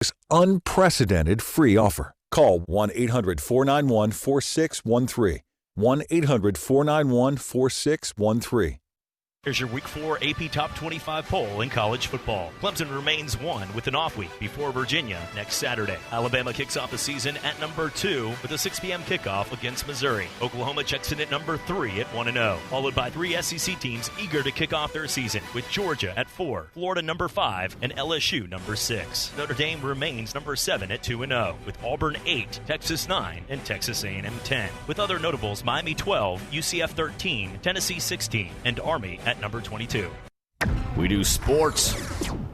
Network's unprecedented free offer. Call 1-800-491-4613. 1-800-491-4613. Here's your Week 4 AP Top 25 poll in college football. Clemson remains 1 with an off week before Virginia next Saturday. Alabama kicks off the season at number 2 with a 6 p.m. kickoff against Missouri. Oklahoma checks in at number 3 at 1-0, followed by 3 SEC teams eager to kick off their season, with Georgia at 4, Florida number 5, and LSU number 6. Notre Dame remains number 7 at 2-0, with Auburn 8, Texas 9, and Texas A&M 10. With other notables, Miami 12, UCF 13, Tennessee 16, and Army at number 22. We do sports,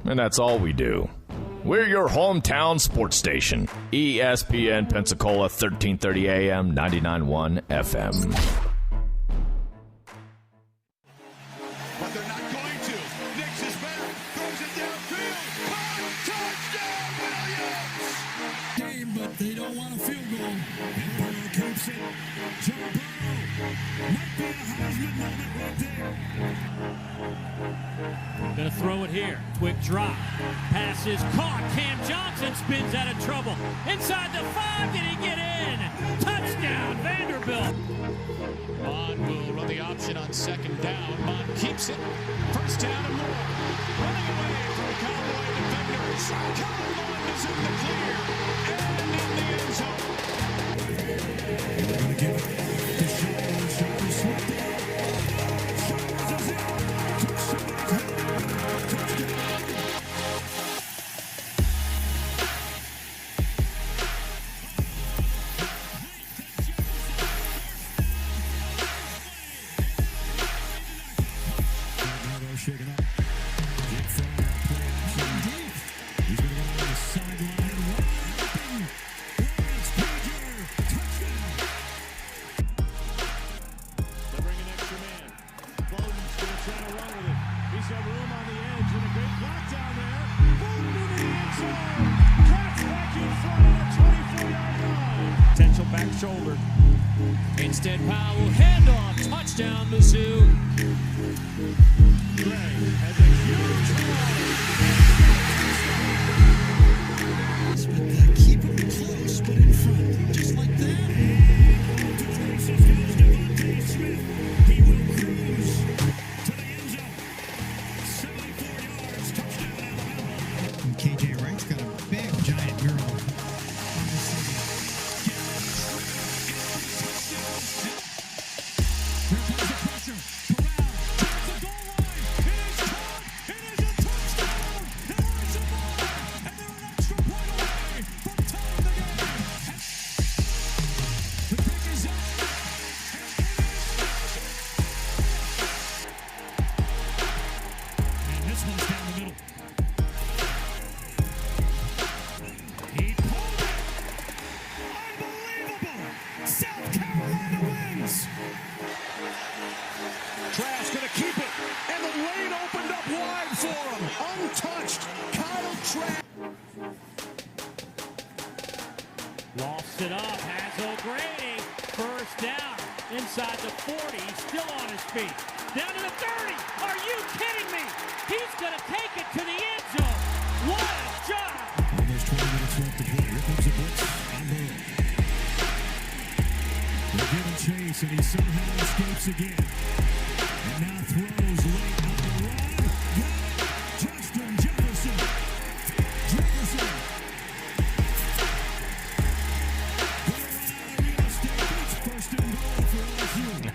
and that's all we do. We're your hometown sports station, ESPN Pensacola 1330 AM, 99.1 FM. But they're not going to. Nix is better. Throws it downfield. Touchdown, Williams! Game, but they don't want a field goal. And Burrow keeps it. Joe Burrow might be a Heisman moment right there. Gonna throw it here. Quick drop. Pass is caught. Cam Johnson spins out of trouble. Inside the 5. Did he get in? Touchdown, Vanderbilt. Bond will run the option on second down. Bond keeps it. First down and more. Running away from Cowboy defenders. Kellen Mond is in the clear. And in the end zone. They're going to give it to Shires. Shires swept it. Shires is in. Shaking up. Jake Fry playing action deep. He's going to go on the sideline. Lawrence Pager. Touchdown. They bring an extra man. Bowden's going to try to run with it. He's got room on the edge and a great block down there. Bowden into the end zone. Catch back in front of the 24-yard line. Potential back shoulder. Instead, Powell handoff. Touchdown, Mizzou. Gray has a huge run. Keep him close, but in front, just like that. To places goes Devontae Smith. He will cruise to the end zone. 74 yards, touchdown Alabama. And KJ Wright's got a big, giant mural. Here comes the pressure. Trask going to keep it, and the lane opened up wide for him. Untouched, Kyle Trask. Lofts it up, has O'Grady. First down, inside the 40. He's still on his feet. Down to the 30. Are you kidding me? He's going to take it to the end zone. What a job. Almost 20 minutes left to play. Here comes the blitz on Burrow. They're giving chase, and he somehow escapes again. And now throws late on the run. Got it. Justin Jefferson. Jefferson. First and goal for LSU.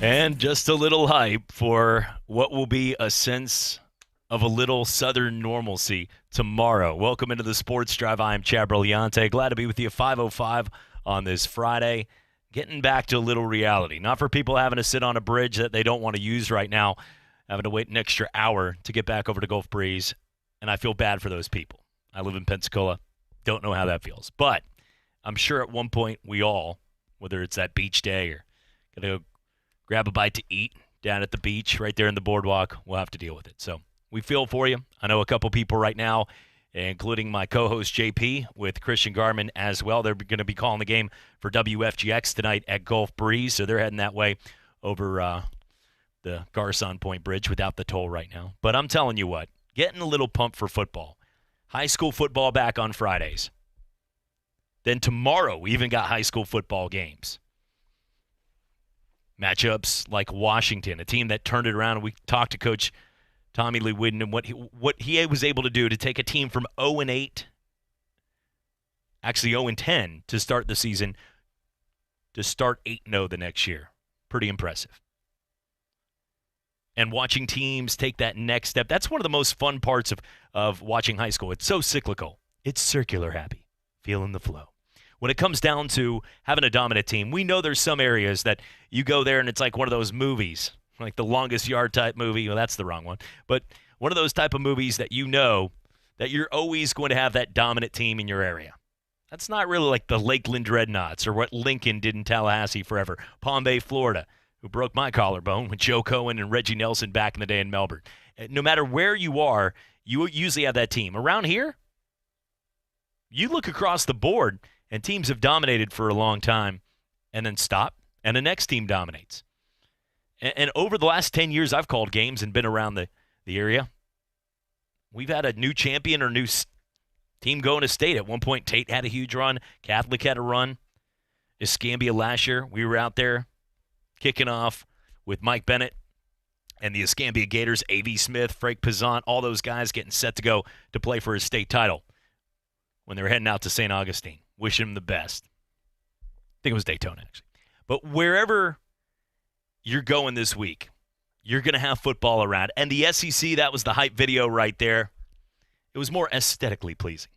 And just a little hype for what will be a sense of a little Southern normalcy tomorrow. Welcome into the Sports Drive. I am Chad Brilliante. Glad to be with you 5:05 on this Friday. Getting back to a little reality. Not for people having to sit on a bridge that they don't want to use right now, having to wait an extra hour to get back over to Gulf Breeze. And I feel bad for those people. I live in Pensacola. Don't know how that feels. But I'm sure at one point we all, whether it's that beach day or going to go grab a bite to eat down at the beach right there in the boardwalk, we'll have to deal with it. So we feel for you. I know a couple people right now, including my co-host JP with Christian Garman as well. They're going to be calling the game for WFGX tonight at Gulf Breeze, so they're heading that way over the Garcon Point Bridge without the toll right now. But I'm telling you what, getting a little pumped for football. High school football back on Fridays. Then tomorrow, we even got high school football games. Matchups like Washington, a team that turned it around. We talked to Coach Tommy Lee Whidden and what he was able to do to take a team from 0-8, actually 0-10 to start the season, to start 8-0 the next year. Pretty impressive. And watching teams take that next step, that's one of the most fun parts of watching high school. It's so cyclical. It's circular happy, feeling the flow. When it comes down to having a dominant team, we know there's some areas that you go there and it's like one of those movies, like the Longest Yard type movie. Well, that's the wrong one. But one of those type of movies that you know that you're always going to have that dominant team in your area. That's not really like the Lakeland Dreadnoughts or what Lincoln did in Tallahassee forever. Palm Bay, Florida, who broke my collarbone with Joe Cohen and Reggie Nelson back in the day in Melbourne. No matter where you are, you usually have that team. Around here, you look across the board, and teams have dominated for a long time and then stop, and the next team dominates. And over the last 10 years, I've called games and been around the area. We've had a new champion or new team going to state. At one point, Tate had a huge run. Catholic had a run. Escambia last year, we were out there kicking off with Mike Bennett and the Escambia Gators, A.V. Smith, Frank Pizant, all those guys getting set to go to play for a state title when they were heading out to St. Augustine. Wish him the best. I think it was Daytona, actually. But wherever you're going this week, you're going to have football around. And the SEC, that was the hype video right there. It was more aesthetically pleasing.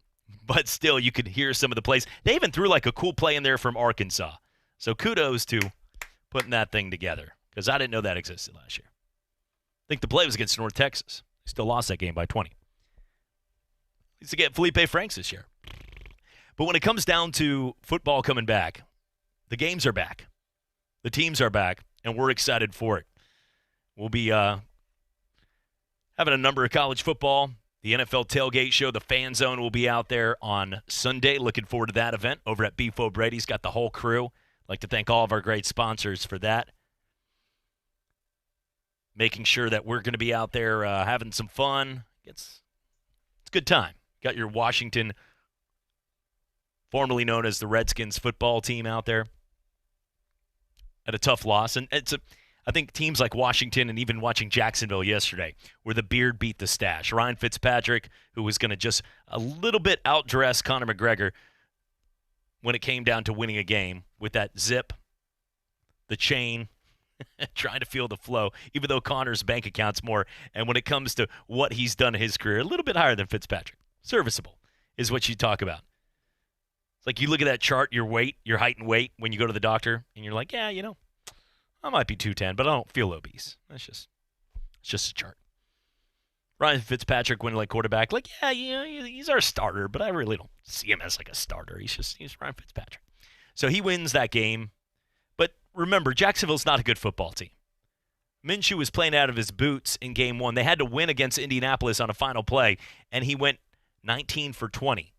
But still, you could hear some of the plays. They even threw like a cool play in there from Arkansas. So kudos to putting that thing together, because I didn't know that existed last year. I think the play was against North Texas. They still lost that game by 20. Needs to get Felipe Franks this year. But when it comes down to football coming back, the games are back. The teams are back, and we're excited for it. We'll be having a number of college football. The NFL Tailgate Show, the Fan Zone, will be out there on Sunday. Looking forward to that event over at Beef O'Brady's. Got the whole crew. I'd like to thank all of our great sponsors for that. Making sure that we're going to be out there having some fun. It's a good time. Got your Washington, formerly known as the Redskins football team out there at a tough loss. And I think teams like Washington and even watching Jacksonville yesterday, where the beard beat the stash. Ryan Fitzpatrick, who was going to just a little bit outdress Conor McGregor when it came down to winning a game with that zip, the chain, trying to feel the flow, even though Conor's bank account's more. And when it comes to what he's done in his career, a little bit higher than Fitzpatrick. Serviceable is what you talk about. It's like you look at that chart, your weight, your height and weight when you go to the doctor, and you're like, yeah, I might be 210, but I don't feel obese. It's just a chart. Ryan Fitzpatrick went like quarterback, like, yeah, he's our starter, but I really don't see him as like a starter. He's Ryan Fitzpatrick. So he wins that game. But remember, Jacksonville's not a good football team. Minshew was playing out of his boots in game one. They had to win against Indianapolis on a final play, and he went 19 for 20.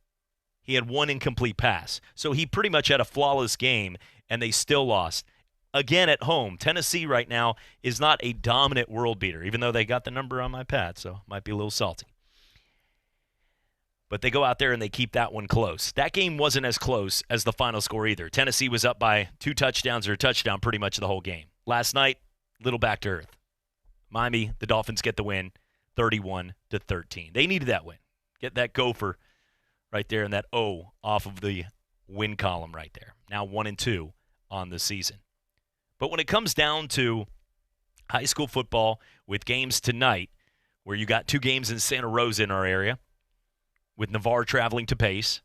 He had one incomplete pass. So he pretty much had a flawless game, and they still lost. Again, at home, Tennessee right now is not a dominant world beater, even though they got the number on my pad, so it might be a little salty. But they go out there and they keep that one close. That game wasn't as close as the final score either. Tennessee was up by 2 touchdowns or a touchdown pretty much the whole game. Last night, little back to earth. Miami, the Dolphins get the win, 31-13. They needed that win. Get that gopher right there and that O off of the win column right there. Now 1-2 on the season. But when it comes down to high school football with games tonight, where you got 2 games in Santa Rosa in our area, with Navarre traveling to Pace,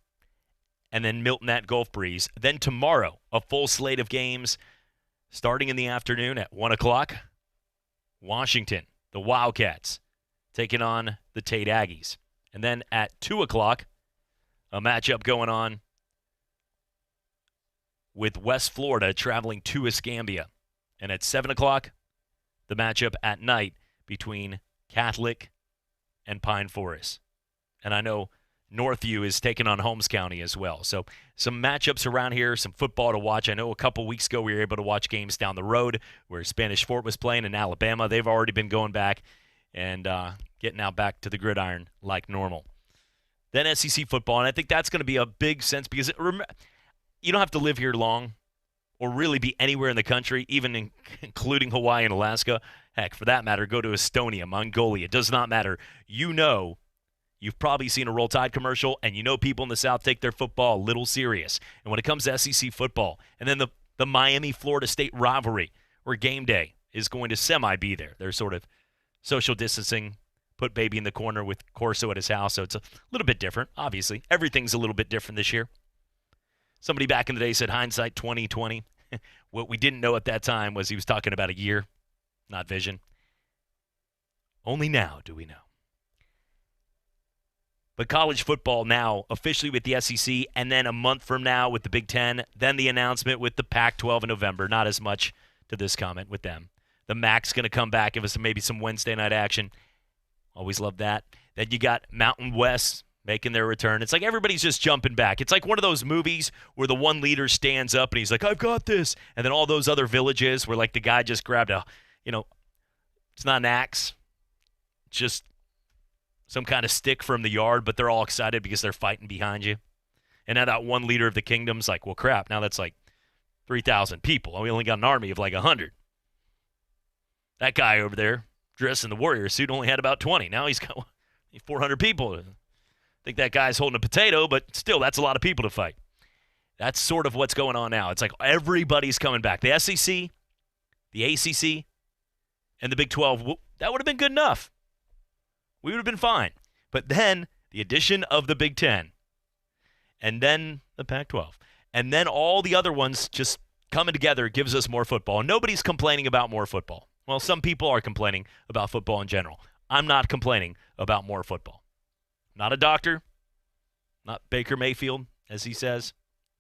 and then Milton at Gulf Breeze. Then tomorrow, a full slate of games starting in the afternoon at 1 o'clock. Washington, the Wildcats, taking on the Tate Aggies. And then at 2 o'clock, a matchup going on with West Florida traveling to Escambia. And at 7 o'clock, the matchup at night between Catholic and Pine Forest. And I know Northview is taking on Holmes County as well. So some matchups around here, some football to watch. I know a couple weeks ago we were able to watch games down the road where Spanish Fort was playing in Alabama. They've already been going back and getting out back to the gridiron like normal. then SEC football. And I think that's going to be a big sense because you don't have to live here long or really be anywhere in the country, even including Hawaii and Alaska. Heck, for that matter, go to Estonia, Mongolia. It does not matter. You've probably seen a Roll Tide commercial, and you know people in the South take their football a little serious. And when it comes to SEC football, and then the Miami-Florida State rivalry, where game day is going to semi-be there. They're sort of social distancing, put baby in the corner with Corso at his house, so it's a little bit different, obviously. Everything's a little bit different this year. Somebody back in the day said hindsight 2020. What we didn't know at that time was he was talking about a year, not vision. Only now do we know. But college football now officially with the SEC, and then a month from now with the Big Ten, then the announcement with the Pac-12 in November. Not as much to this comment with them. The MAC's going to come back, give us maybe some Wednesday night action. Always love that. Then you got Mountain West making their return. It's like everybody's just jumping back. It's like one of those movies where the one leader stands up and he's like, I've got this. And then all those other villages where like the guy just grabbed it's not an axe. It's just some kind of stick from the yard, but they're all excited because they're fighting behind you. And now that one leader of the kingdom's like, well, crap, now that's like 3,000 people. We only got an army of like 100. That guy over there, dressed in the warrior suit, only had about 20. Now he's got 400 people. I think that guy's holding a potato, but still, that's a lot of people to fight. That's sort of what's going on now. It's like everybody's coming back. The SEC, the ACC, and the Big 12, that would have been good enough. We would have been fine. But then the addition of the Big Ten, and then the Pac-12, and then all the other ones just coming together gives us more football. And nobody's complaining about more football. Well, some people are complaining about football in general. I'm not complaining about more football. Not a doctor, not Baker Mayfield, as he says,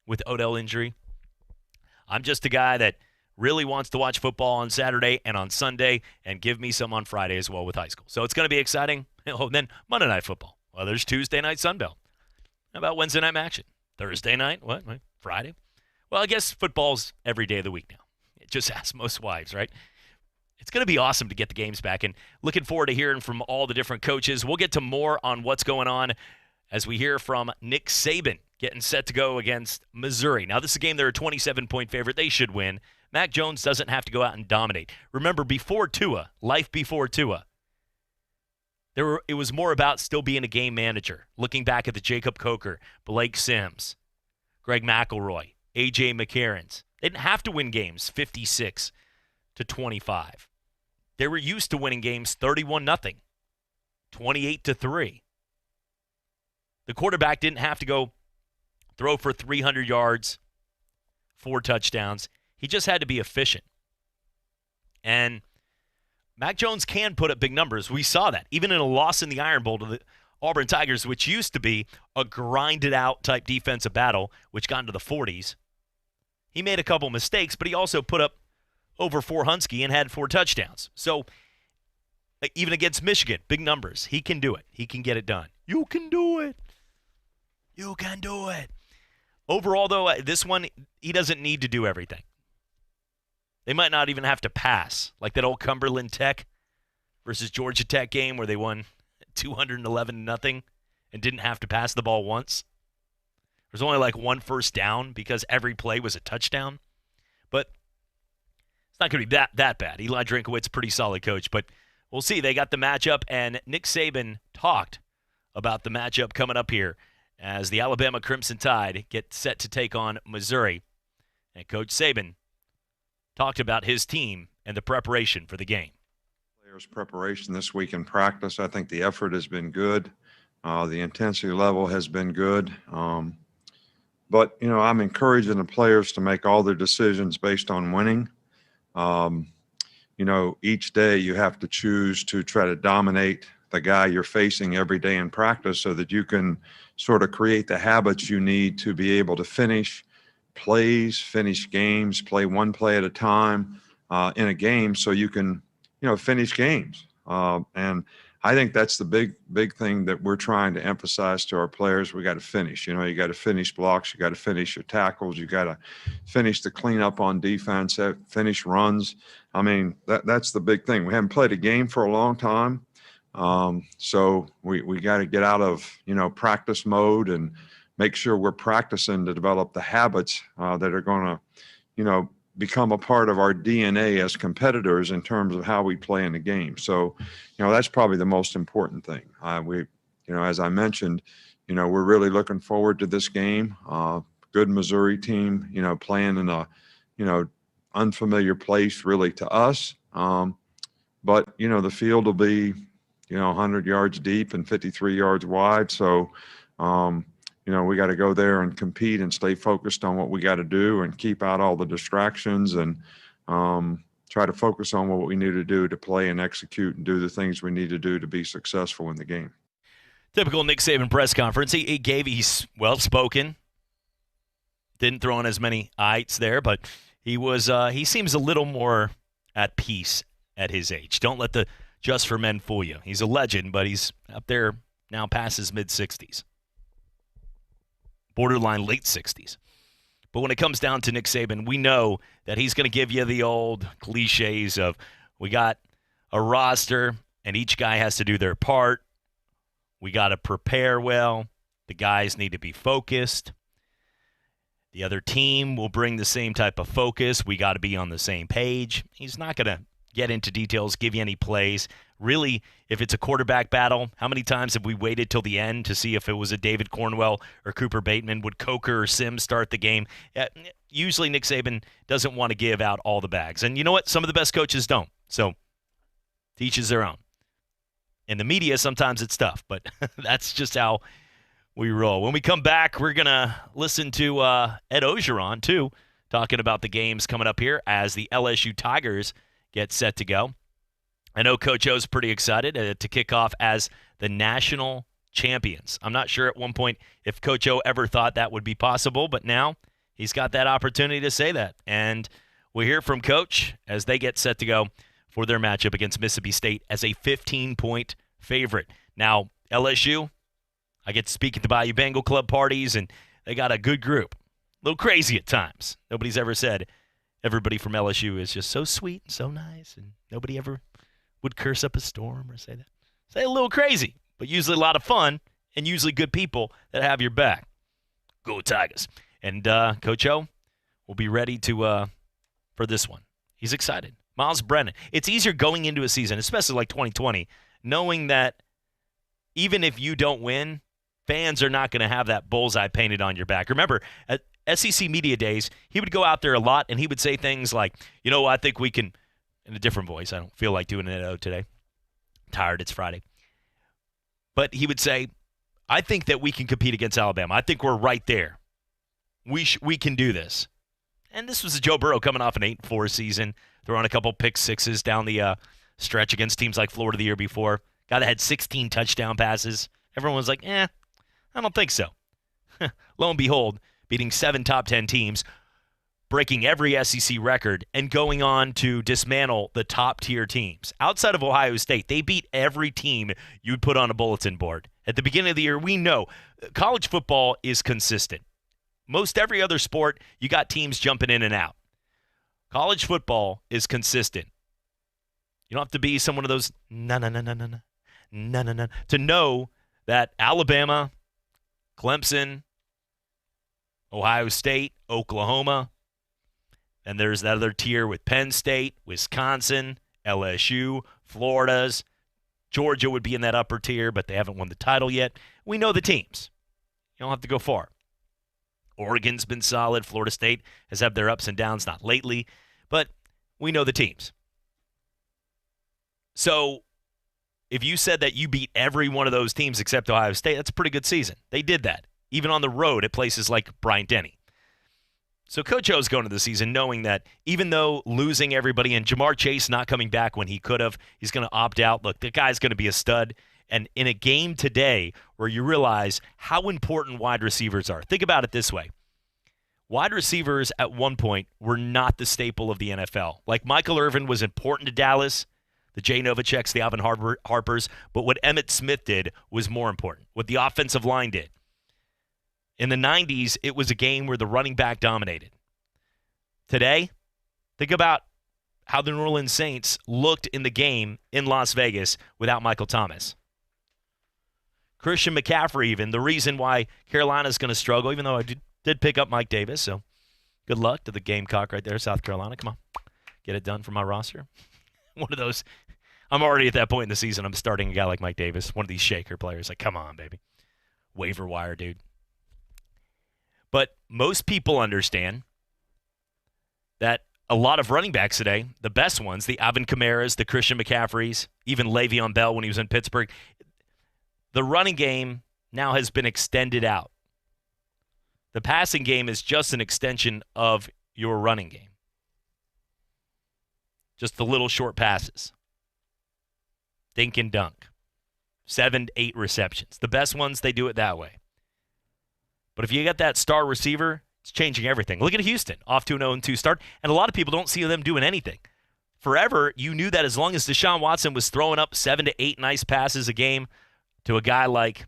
with Odell injury. I'm just a guy that really wants to watch football on Saturday and on Sunday and give me some on Friday as well with high school. So it's going to be exciting. Oh, then Monday Night Football. Well, there's Tuesday Night Sunbelt. How about Wednesday Night action? Thursday night? What? Friday? Well, I guess football's every day of the week now. It just asks most wives, right? It's going to be awesome to get the games back, and looking forward to hearing from all the different coaches. We'll get to more on what's going on as we hear from Nick Saban getting set to go against Missouri. Now, this is a game they're a 27-point favorite. They should win. Mac Jones doesn't have to go out and dominate. Remember, before Tua, life before Tua, it was more about still being a game manager, looking back at the Jacob Coker, Blake Sims, Greg McElroy, A.J. McCarrons. They didn't have to win games 56-25. They were used to winning games 31-0, 28-3. The quarterback didn't have to go throw for 300 yards, 4 touchdowns. He just had to be efficient. And Mac Jones can put up big numbers. We saw that. Even in a loss in the Iron Bowl to the Auburn Tigers, which used to be a grinded-out type defensive battle, which got into the 40s. He made a couple mistakes, but he also put up over 4 Hunsky and had 4 touchdowns. So even against Michigan, big numbers. He can do it. He can get it done. You can do it. You can do it. Overall, though, this one, he doesn't need to do everything. They might not even have to pass, like that old Cumberland Tech versus Georgia Tech game where they won 211-0 and didn't have to pass the ball once. There's only like 1 first down because every play was a touchdown. But it's not going to be that bad. Eli Drinkowitz, pretty solid coach, but we'll see. They got the matchup, and Nick Saban talked about the matchup coming up here as the Alabama Crimson Tide get set to take on Missouri. And Coach Saban talked about his team and the preparation for the game. Players' preparation this week in practice, I think the effort has been good. The intensity level has been good. But, I'm encouraging the players to make all their decisions based on winning. Each day you have to choose to try to dominate the guy you're facing every day in practice so that you can sort of create the habits you need to be able to finish plays, finish games, play one play at a time in a game so you can, finish games. And I think that's the big thing that we're trying to emphasize to our players. We got to finish. You got to finish blocks. You got to finish your tackles. You got to finish the cleanup on defense, finish runs. I mean, that's the big thing. We haven't played a game for a long time. So we got to get out of, practice mode and make sure we're practicing to develop the habits that are going to, become a part of our DNA as competitors in terms of how we play in the game. So, that's probably the most important thing. As I mentioned, we're really looking forward to this game. Good Missouri team, playing in a, unfamiliar place really to us. But, the field will be, 100 yards deep and 53 yards wide. So, we got to go there and compete and stay focused on what we got to do and keep out all the distractions and try to focus on what we need to do to play and execute and do the things we need to do to be successful in the game. Typical Nick Saban press conference. He's well-spoken. Didn't throw in as many ites there, but he seems a little more at peace at his age. Don't let the Just for Men fool you. He's a legend, but he's up there now past his mid-60s. Borderline late 60s. But when it comes down to Nick Saban, we know that he's going to give you the old cliches of we got a roster and each guy has to do their part. We got to prepare well. The guys need to be focused. The other team will bring the same type of focus. We got to be on the same page. He's not going to get into details, give you any plays. Really, if it's a quarterback battle, how many times have we waited till the end to see if it was a David Cornwell or Cooper Bateman? Would Coker or Sims start the game? Usually Nick Saban doesn't want to give out all the bags. And you know what? Some of the best coaches don't. So, teaches their own. In the media, sometimes it's tough, but that's just how we roll. When we come back, we're going to listen to Ed Ogeron, too, talking about the games coming up here as the LSU Tigers get set to go. I know Coach O's pretty excited to kick off as the national champions. I'm not sure at one point if Coach O ever thought that would be possible, but now he's got that opportunity to say that. And we'll hear from Coach as they get set to go for their matchup against Mississippi State as a 15-point favorite. Now, LSU, I get to speak at the Bayou Bengal Club parties, and they got a good group. A little crazy at times. Nobody's ever said everybody from LSU is just so sweet and so nice, and nobody ever would curse up a storm or say that. Say a little crazy, but usually a lot of fun and usually good people that have your back. Go Tigers. And Coach O will be ready to for this one. He's excited. Miles Brennan. It's easier going into a season, especially like 2020, knowing that even if you don't win, fans are not going to have that bullseye painted on your back. Remember, at SEC Media Days, he would go out there a lot, and he would say things like, I think we can, in a different voice. I don't feel like doing it today. I'm tired. It's Friday. But he would say, I think that we can compete against Alabama. I think we're right there. We can do this. And this was a Joe Burrow coming off an 8-4 season, throwing a couple pick sixes down the stretch against teams like Florida the year before. Guy that had 16 touchdown passes. Everyone was like, I don't think so. Lo and behold, beating 7 top 10 teams, breaking every SEC record, and going on to dismantle the top-tier teams. Outside of Ohio State, they beat every team you'd put on a bulletin board. At the beginning of the year, we know college football is consistent. Most every other sport, you got teams jumping in and out. College football is consistent. You don't have to be someone of those to know that Alabama, Clemson, Ohio State, Oklahoma, and there's that other tier with Penn State, Wisconsin, LSU, Florida's. Georgia would be in that upper tier, but they haven't won the title yet. We know the teams. You don't have to go far. Oregon's been solid. Florida State has had their ups and downs, not lately, but we know the teams. So if you said that you beat every one of those teams except Ohio State, that's a pretty good season. They did that, even on the road at places like Bryant-Denny. So Coach O's going to the season knowing that even though losing everybody and Jamar Chase not coming back when he could have, he's going to opt out. Look, the guy's going to be a stud. And in a game today where you realize how important wide receivers are, think about it this way. Wide receivers at one point were not the staple of the NFL. Like Michael Irvin was important to Dallas, the Jay Novaceks, the Alvin Harpers, but what Emmitt Smith did was more important, what the offensive line did. In the 90s, it was a game where the running back dominated. Today, think about how the New Orleans Saints looked in the game in Las Vegas without Michael Thomas. Christian McCaffrey, even, the reason why Carolina's going to struggle, even though I did pick up Mike Davis, so good luck to the Gamecock right there, South Carolina. Come on, get it done for my roster. One of those, I'm already at that point in the season, I'm starting a guy like Mike Davis, one of these shaker players. Like, come on, baby. Waiver wire, dude. But most people understand that a lot of running backs today, the best ones, the Alvin Kamara's, the Christian McCaffrey's, even Le'Veon Bell when he was in Pittsburgh, the running game now has been extended out. The passing game is just an extension of your running game. Just the little short passes. Dink and dunk. 7 to 8 receptions. The best ones, they do it that way. But if you got that star receiver, it's changing everything. Look at Houston, off to an 0-2 start, and a lot of people don't see them doing anything. Forever, you knew that as long as Deshaun Watson was throwing up 7 to 8 nice passes a game to a guy like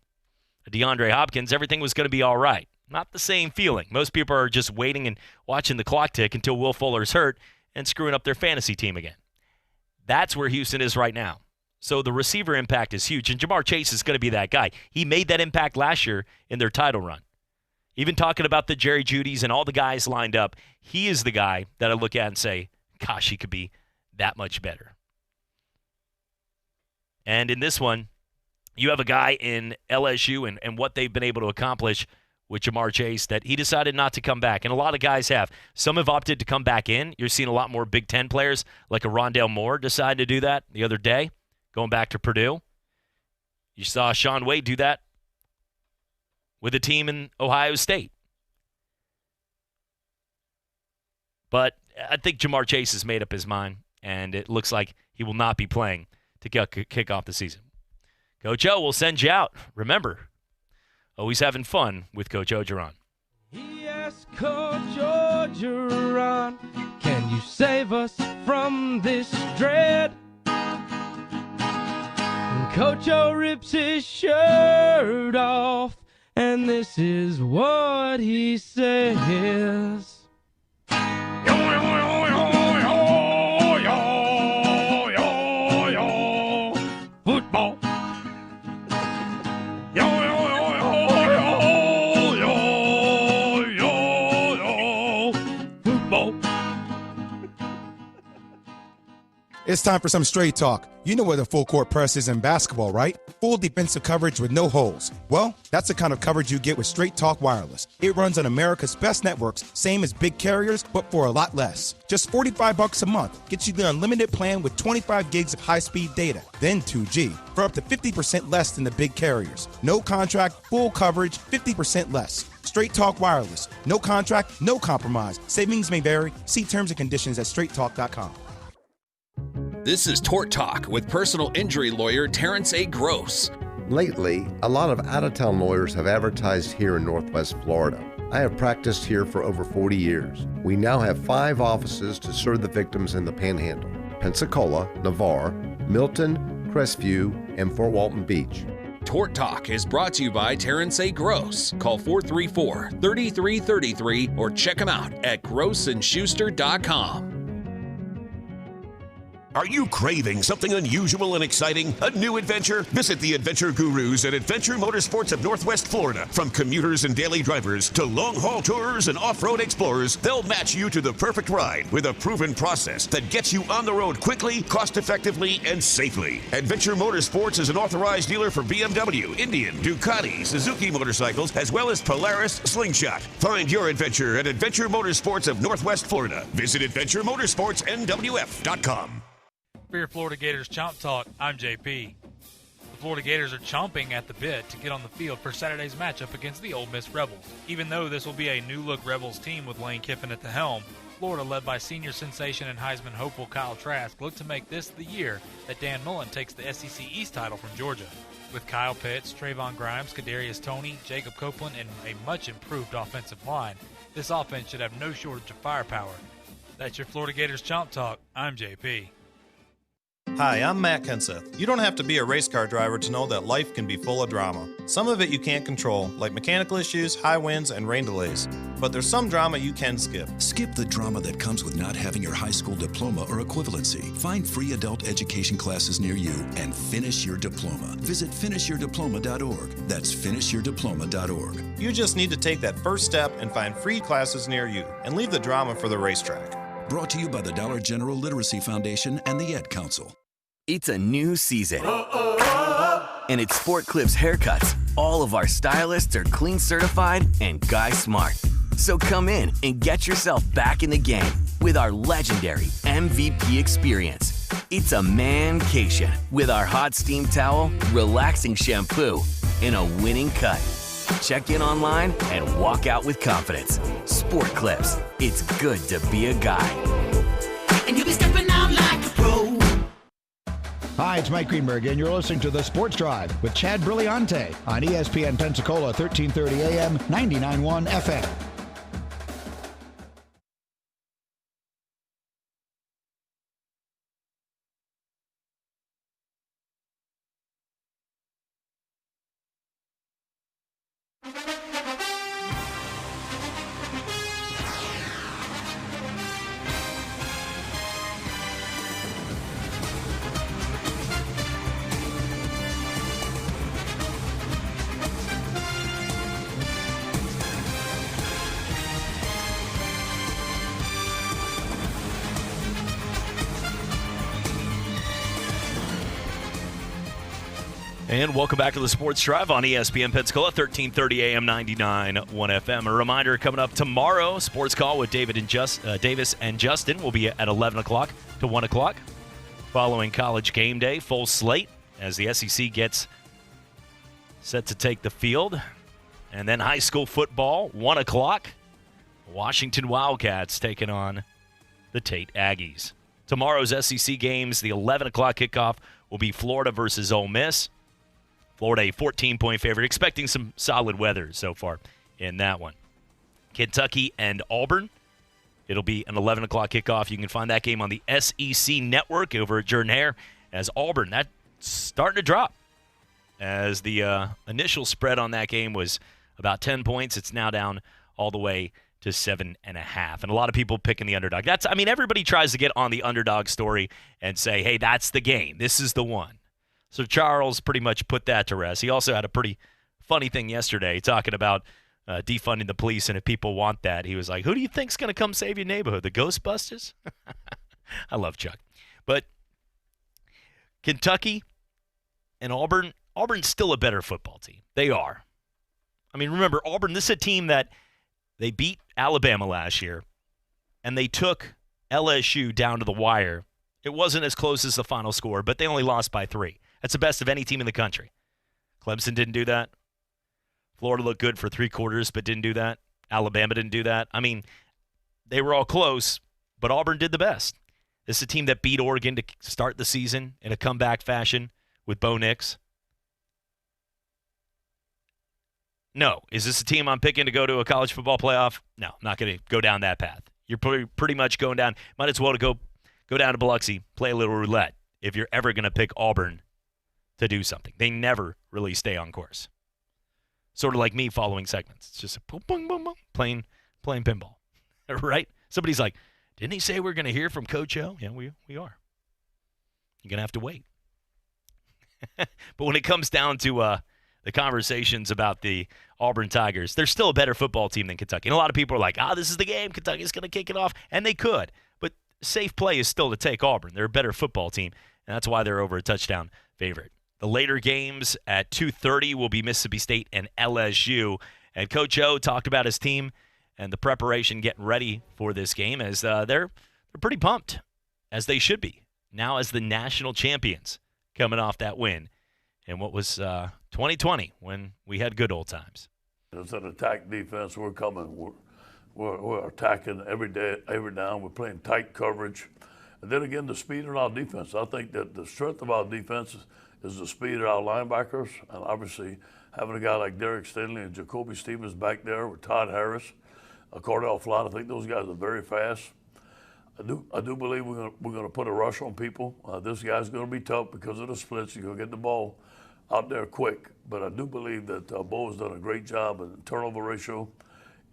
DeAndre Hopkins, everything was going to be all right. Not the same feeling. Most people are just waiting and watching the clock tick until Will Fuller's hurt and screwing up their fantasy team again. That's where Houston is right now. So the receiver impact is huge, and Jamar Chase is going to be that guy. He made that impact last year in their title run. Even talking about the Jerry Judys and all the guys lined up, he is the guy that I look at and say, gosh, he could be that much better. And in this one, you have a guy in LSU and what they've been able to accomplish with Jamar Chase that he decided not to come back. And a lot of guys have. Some have opted to come back in. You're seeing a lot more Big Ten players like a Rondale Moore decide to do that the other day, going back to Purdue. You saw Sean Wade do that with a team in Ohio State. But I think Jamar Chase has made up his mind, and it looks like he will not be playing to kick off the season. Coach O will send you out. Remember, always having fun with Coach Ogeron. Yes, Coach Ogeron, can you save us from this dread? Coach O rips his shirt off, and this is what he says. Football. Football. It's time for some straight talk. You know what a full court press is in basketball, right? Full defensive coverage with no holes. Well, that's the kind of coverage you get with Straight Talk Wireless. It runs on America's best networks, same as big carriers, but for a lot less. Just $45 a month gets you the unlimited plan with 25 gigs of high-speed data, then 2G, for up to 50% less than the big carriers. No contract, full coverage, 50% less. Straight Talk Wireless. No contract, no compromise. Savings may vary. See terms and conditions at straighttalk.com. This is Tort Talk with personal injury lawyer Terrence A. Gross. Lately, a lot of out-of-town lawyers have advertised here in Northwest Florida. I have practiced here for over 40 years. We now have 5 offices to serve the victims in the Panhandle: Pensacola, Navarre, Milton, Crestview, and Fort Walton Beach. Tort Talk is brought to you by Terrence A. Gross. Call 434-3333 or check him out at grossandschuster.com. Are you craving something unusual and exciting? A new adventure? Visit the Adventure Gurus at Adventure Motorsports of Northwest Florida. From commuters and daily drivers to long-haul tourers and off-road explorers, they'll match you to the perfect ride with a proven process that gets you on the road quickly, cost-effectively, and safely. Adventure Motorsports is an authorized dealer for BMW, Indian, Ducati, Suzuki motorcycles, as well as Polaris, Slingshot. Find your adventure at Adventure Motorsports of Northwest Florida. Visit AdventureMotorsportsNWF.com. For your Florida Gators Chomp Talk, I'm JP. The Florida Gators are chomping at the bit to get on the field for Saturday's matchup against the Ole Miss Rebels. Even though this will be a new-look Rebels team with Lane Kiffin at the helm, Florida, led by senior sensation and Heisman hopeful Kyle Trask, look to make this the year that Dan Mullen takes the SEC East title from Georgia. With Kyle Pitts, Trayvon Grimes, Kadarius Toney, Jacob Copeland, and a much-improved offensive line, this offense should have no shortage of firepower. That's your Florida Gators Chomp Talk. I'm JP. Hi, I'm Matt Kenseth. You don't have to be a race car driver to know that life can be full of drama. Some of it you can't control, like mechanical issues, high winds, and rain delays. But there's some drama you can skip. Skip the drama that comes with not having your high school diploma or equivalency. Find free adult education classes near you and finish your diploma. Visit finishyourdiploma.org. That's finishyourdiploma.org. You just need to take that first step and find free classes near you and leave the drama for the racetrack. Brought to you by the Dollar General Literacy Foundation and the Ed Council. It's a new season, and at Sport Clips Haircuts, all of our stylists are clean certified and guy smart. So come in and get yourself back in the game with our legendary MVP experience. It's a mancation with our hot steam towel, relaxing shampoo, and a winning cut. Check in online and walk out with confidence. Sport Clips, it's good to be a guy. And you'll be stepping out like a pro. Hi, it's Mike Greenberg, and you're listening to The Sports Drive with Chad Brilliante on ESPN Pensacola, 1330 AM, 99.1 FM. And welcome back to the Sports Drive on ESPN Pensacola, 1330 AM, 99.1 FM. A reminder, coming up tomorrow, Sports Call with Davis and Justin will be at 11 o'clock to 1 o'clock. Following College Game Day, full slate as the SEC gets set to take the field. And then high school football, 1 o'clock. Washington Wildcats taking on the Tate Aggies. Tomorrow's SEC games, the 11 o'clock kickoff, will be Florida versus Ole Miss. Florida, a 14-point favorite, expecting some solid weather so far in that one. Kentucky and Auburn. It'll be an 11 o'clock kickoff. You can find that game on the SEC Network over at Jordan Hare as Auburn. That's starting to drop. As the initial spread on that game was about 10 points, it's now down all the way to 7.5. And a lot of people picking the underdog. Everybody tries to get on the underdog story and say, hey, that's the game. This is the one. So Charles pretty much put that to rest. He also had a pretty funny thing yesterday talking about defunding the police, and if people want that, he was like, who do you think's going to come save your neighborhood, the Ghostbusters? I love Chuck. But Kentucky and Auburn's still a better football team. They are. Remember, Auburn, this is a team that they beat Alabama last year, and they took LSU down to the wire. It wasn't as close as the final score, but they only lost by 3. That's the best of any team in the country. Clemson didn't do that. Florida looked good for 3 quarters, but didn't do that. Alabama didn't do that. They were all close, but Auburn did the best. This is a team that beat Oregon to start the season in a comeback fashion with Bo Nix. No. Is this a team I'm picking to go to a college football playoff? No, I'm not going to go down that path. You're pretty much going down. Might as well go down to Biloxi, play a little roulette if you're ever going to pick Auburn to do something. They never really stay on course. Sort of like me following segments. It's just a boom, boom, boom, boom, playing pinball. Right? Somebody's like, didn't he say we're going to hear from Coach O? Yeah, we are. You're going to have to wait. But when it comes down to the conversations about the Auburn Tigers, they're still a better football team than Kentucky. And a lot of people are like, this is the game. Kentucky's going to kick it off. And they could. But safe play is still to take Auburn. They're a better football team, and that's why they're over a touchdown favorite. The later games at 2:30 will be Mississippi State and LSU. And Coach O talked about his team and the preparation getting ready for this game as they're pretty pumped, as they should be, now as the national champions coming off that win in what was 2020 when we had good old times. It's an attack defense. We're coming. We're attacking every day, every down. We're playing tight coverage. And then again, the speed of our defense. I think that the strength of our defense is the speed of our linebackers. And obviously, having a guy like Derek Stinley and Jacoby Stevens back there with Todd Harris, Cordell Flott, I think those guys are very fast. I do believe we're gonna put a rush on people. This guy's gonna be tough because of the splits. You're gonna get the ball out there quick. But I do believe that Bo has done a great job in turnover ratio,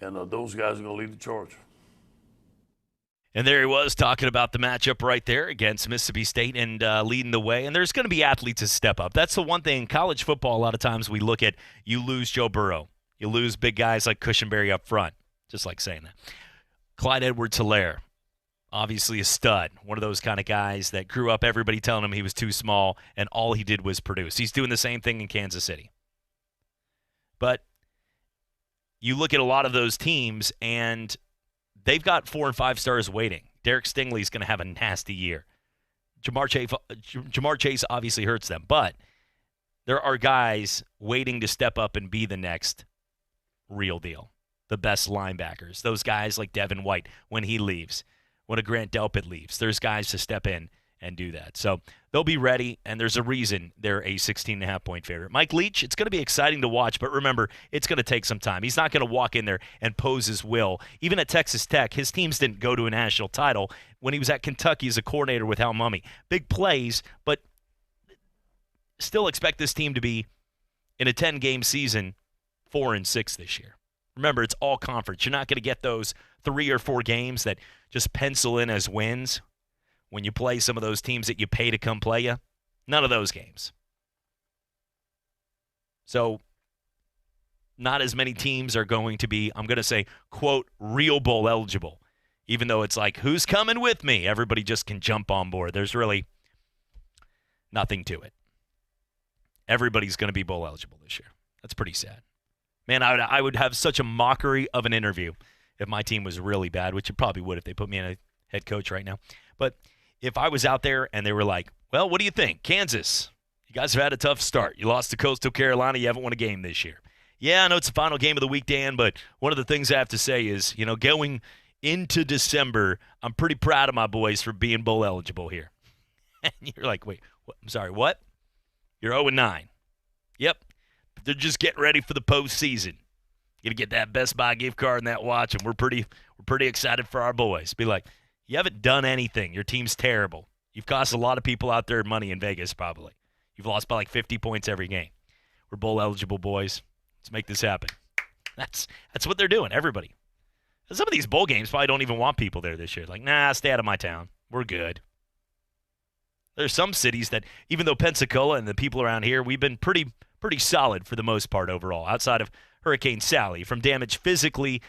and those guys are gonna lead the charge. And there he was talking about the matchup right there against Mississippi State and leading the way. And there's going to be athletes to step up. That's the one thing in college football. A lot of times we look at, you lose Joe Burrow. You lose big guys like Cushenberry up front. Just like saying that. Clyde Edwards-Helaire, obviously a stud. One of those kind of guys that grew up everybody telling him he was too small, and all he did was produce. He's doing the same thing in Kansas City. But you look at a lot of those teams, and they've got 4 and 5 stars waiting. Derek Stingley's going to have a nasty year. Jamar Chase obviously hurts them, but there are guys waiting to step up and be the next real deal. The best linebackers. Those guys like Devin White when he leaves, when a Grant Delpit leaves. There's guys to step in and do that. So they'll be ready, and there's a reason they're a 16.5-point favorite. Mike Leach, it's going to be exciting to watch, but remember, it's going to take some time. He's not going to walk in there and pose his will. Even at Texas Tech, his teams didn't go to a national title. When he was at Kentucky as a coordinator with Hal Mumme. Big plays, but still expect this team to be, in a 10-game season, 4-6 this year. Remember, it's all conference. You're not going to get those 3 or 4 games that just pencil in as wins when you play some of those teams that you pay to come play you. None of those games. So not as many teams are going to be, I'm going to say, quote, real bowl eligible. Even though it's like, who's coming with me? Everybody just can jump on board. There's really nothing to it. Everybody's going to be bowl eligible this year. That's pretty sad. Man, I would have such a mockery of an interview if my team was really bad, which it probably would if they put me in a head coach right now. But if I was out there and they were like, well, what do you think? Kansas, you guys have had a tough start. You lost to Coastal Carolina. You haven't won a game this year. Yeah, I know it's the final game of the week, Dan, but one of the things I have to say is, going into December, I'm pretty proud of my boys for being bowl eligible here. And you're like, wait, what? I'm sorry, what? You're 0-9. Yep. They're just getting ready for the postseason. You're gonna get that Best Buy gift card and that watch, and we're pretty excited for our boys. Be like, you haven't done anything. Your team's terrible. You've cost a lot of people out there money in Vegas, probably. You've lost by like 50 points every game. We're bowl eligible, boys. Let's make this happen. That's what they're doing. Everybody. Some of these bowl games probably don't even want people there this year. Like, nah, stay out of my town. We're good. There's some cities that, even though Pensacola and the people around here, we've been pretty solid for the most part overall, outside of Hurricane Sally, from damage physically,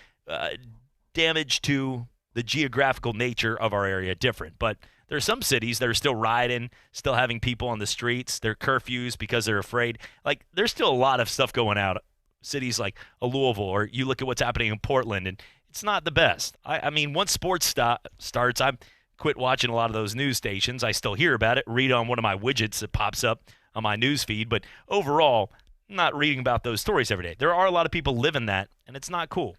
damage to the geographical nature of our area different. But there are some cities that are still rioting, still having people on the streets. There are curfews because they're afraid. Like, there's still a lot of stuff going out. Cities like Louisville, or you look at what's happening in Portland, and it's not the best. I mean, once sports starts, I quit watching a lot of those news stations. I still hear about it, read on one of my widgets that pops up on my news feed, but overall, I'm not reading about those stories every day. There are a lot of people living that, and it's not cool.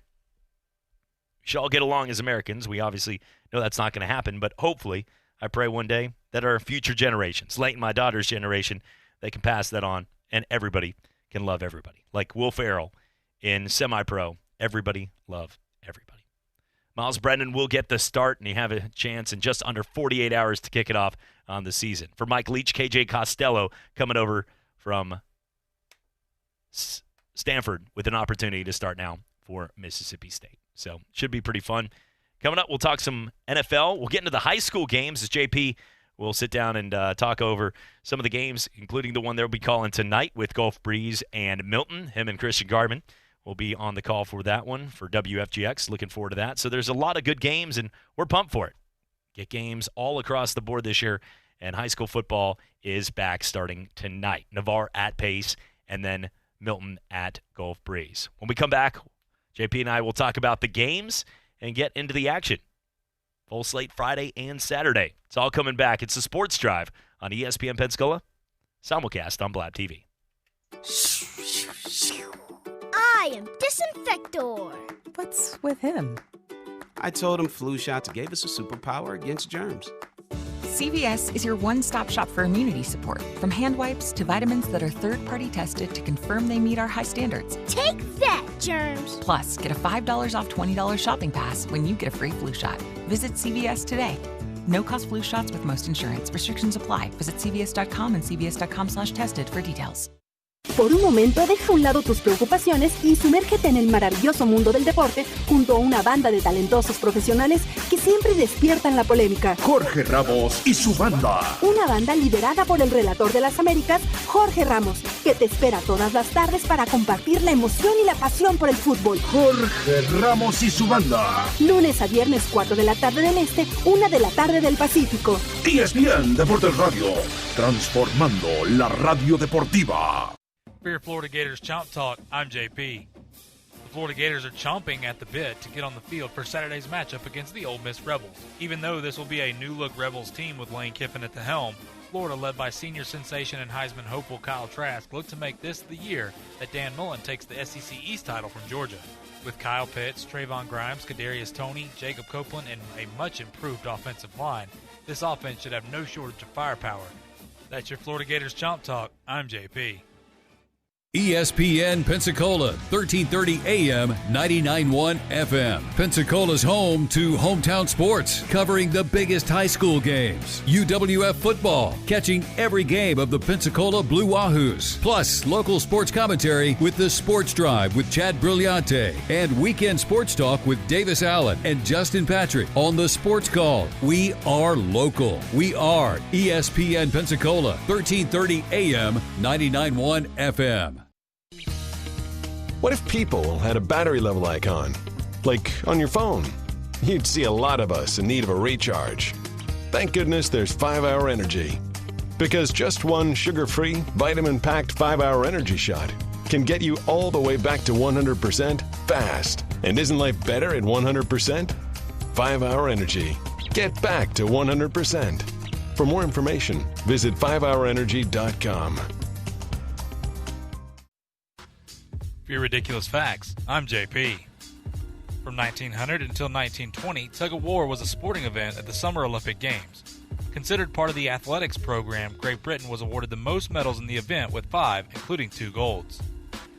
We should all get along as Americans. We obviously know that's not going to happen, but hopefully, I pray one day that our future generations, Leighton, my daughter's generation, they can pass that on, and everybody can love everybody. Like Will Ferrell in Semi-Pro, everybody love everybody. Miles Brennan will get the start, and you have a chance in just under 48 hours to kick it off on the season. For Mike Leach, KJ Costello coming over from Stanford with an opportunity to start now for Mississippi State. So should be pretty fun. Coming up, we'll talk some NFL. We'll get into the high school games as JP will sit down and talk over some of the games, including the one they'll be calling tonight with Gulf Breeze and Milton. Him and Christian Garbin will be on the call for that one for WFGX. Looking forward to that. So there's a lot of good games, and we're pumped for it. Get games all across the board this year, and high school football is back starting tonight. Navarre at Pace, and then Milton at Gulf Breeze. When we come back, JP and I will talk about the games and get into the action. Full slate Friday and Saturday. It's all coming back. It's the Sports Drive on ESPN Pensacola, simulcast on Blab TV. I am Disinfector. What's with him? I told him flu shots gave us a superpower against germs. CVS is your one-stop shop for immunity support, from hand wipes to vitamins that are third-party tested to confirm they meet our high standards. Take that, germs! Plus, get a $5 off $20 shopping pass when you get a free flu shot. Visit CVS today. No-cost flu shots with most insurance. Restrictions apply. Visit cvs.com and cvs.com/tested for details. Por un momento, deja a un lado tus preocupaciones y sumérgete en el maravilloso mundo del deporte junto a una banda de talentosos profesionales que siempre despiertan la polémica. Jorge Ramos y su banda. Una banda liderada por el relator de las Américas, Jorge Ramos, que te espera todas las tardes para compartir la emoción y la pasión por el fútbol. Jorge Ramos y su banda. Lunes a viernes, 4 de la tarde del Este, 1 de la tarde del Pacífico. ESPN Deportes Radio, transformando la radio deportiva. For your Florida Gators Chomp Talk, I'm JP. The Florida Gators are chomping at the bit to get on the field for Saturday's matchup against the Ole Miss Rebels. Even though this will be a new-look Rebels team with Lane Kiffin at the helm, Florida, led by senior sensation and Heisman hopeful Kyle Trask, look to make this the year that Dan Mullen takes the SEC East title from Georgia. With Kyle Pitts, Trayvon Grimes, Kadarius Toney, Jacob Copeland, and a much-improved offensive line, this offense should have no shortage of firepower. That's your Florida Gators Chomp Talk. I'm JP. ESPN Pensacola, 1330 AM, 99.1 FM. Pensacola's home to hometown sports, covering the biggest high school games. UWF football, catching every game of the Pensacola Blue Wahoos. Plus, local sports commentary with the Sports Drive with Chad Brillante. And weekend sports talk with Davis Allen and Justin Patrick on the Sports Call. We are local. We are ESPN Pensacola, 1330 AM, 99.1 FM. What if people had a battery level icon? Like on your phone? You'd see a lot of us in need of a recharge. Thank goodness there's 5-Hour Energy. Because just one sugar-free, vitamin-packed 5-Hour Energy shot can get you all the way back to 100% fast. And isn't life better at 100%? 5-Hour Energy. Get back to 100%. For more information, visit 5hourenergy.com. For your ridiculous facts, I'm JP. From 1900 until 1920, tug of war was a sporting event at the Summer Olympic Games. Considered part of the athletics program, Great Britain was awarded the most medals in the event with 5, including 2 golds.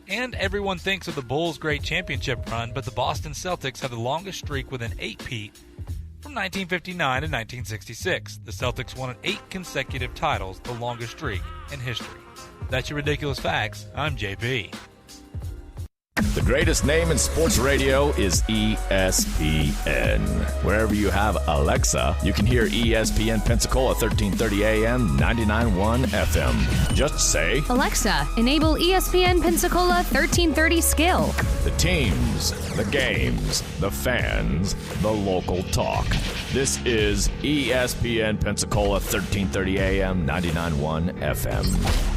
And everyone thinks of the Bulls' great championship run, but the Boston Celtics have the longest streak with an 8-peat from 1959 to 1966. The Celtics won 8 consecutive titles, the longest streak in history. That's your ridiculous facts. I'm JP. The greatest name in sports radio is ESPN. Wherever you have Alexa, you can hear ESPN Pensacola 1330 AM, 99.1 FM. Just say, Alexa, enable ESPN Pensacola 1330 skill. The teams, the games, the fans, the local talk. This is ESPN Pensacola 1330 AM, 99.1 FM.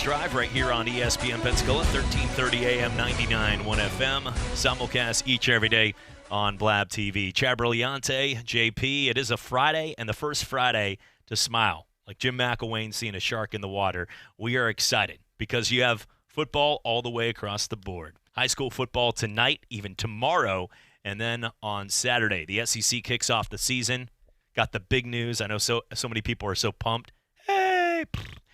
Drive right here on ESPN Pensacola, 1330 AM, 99.1 FM. Simulcast each and every day on Blab TV. Chad Brillante, JP. It is a Friday, and the first Friday to smile. Like Jim McElwain seeing a shark in the water. We are excited because you have football all the way across the board. High school football tonight, even tomorrow, and then on Saturday. The SEC kicks off the season. Got the big news. I know so many people are so pumped. Hey!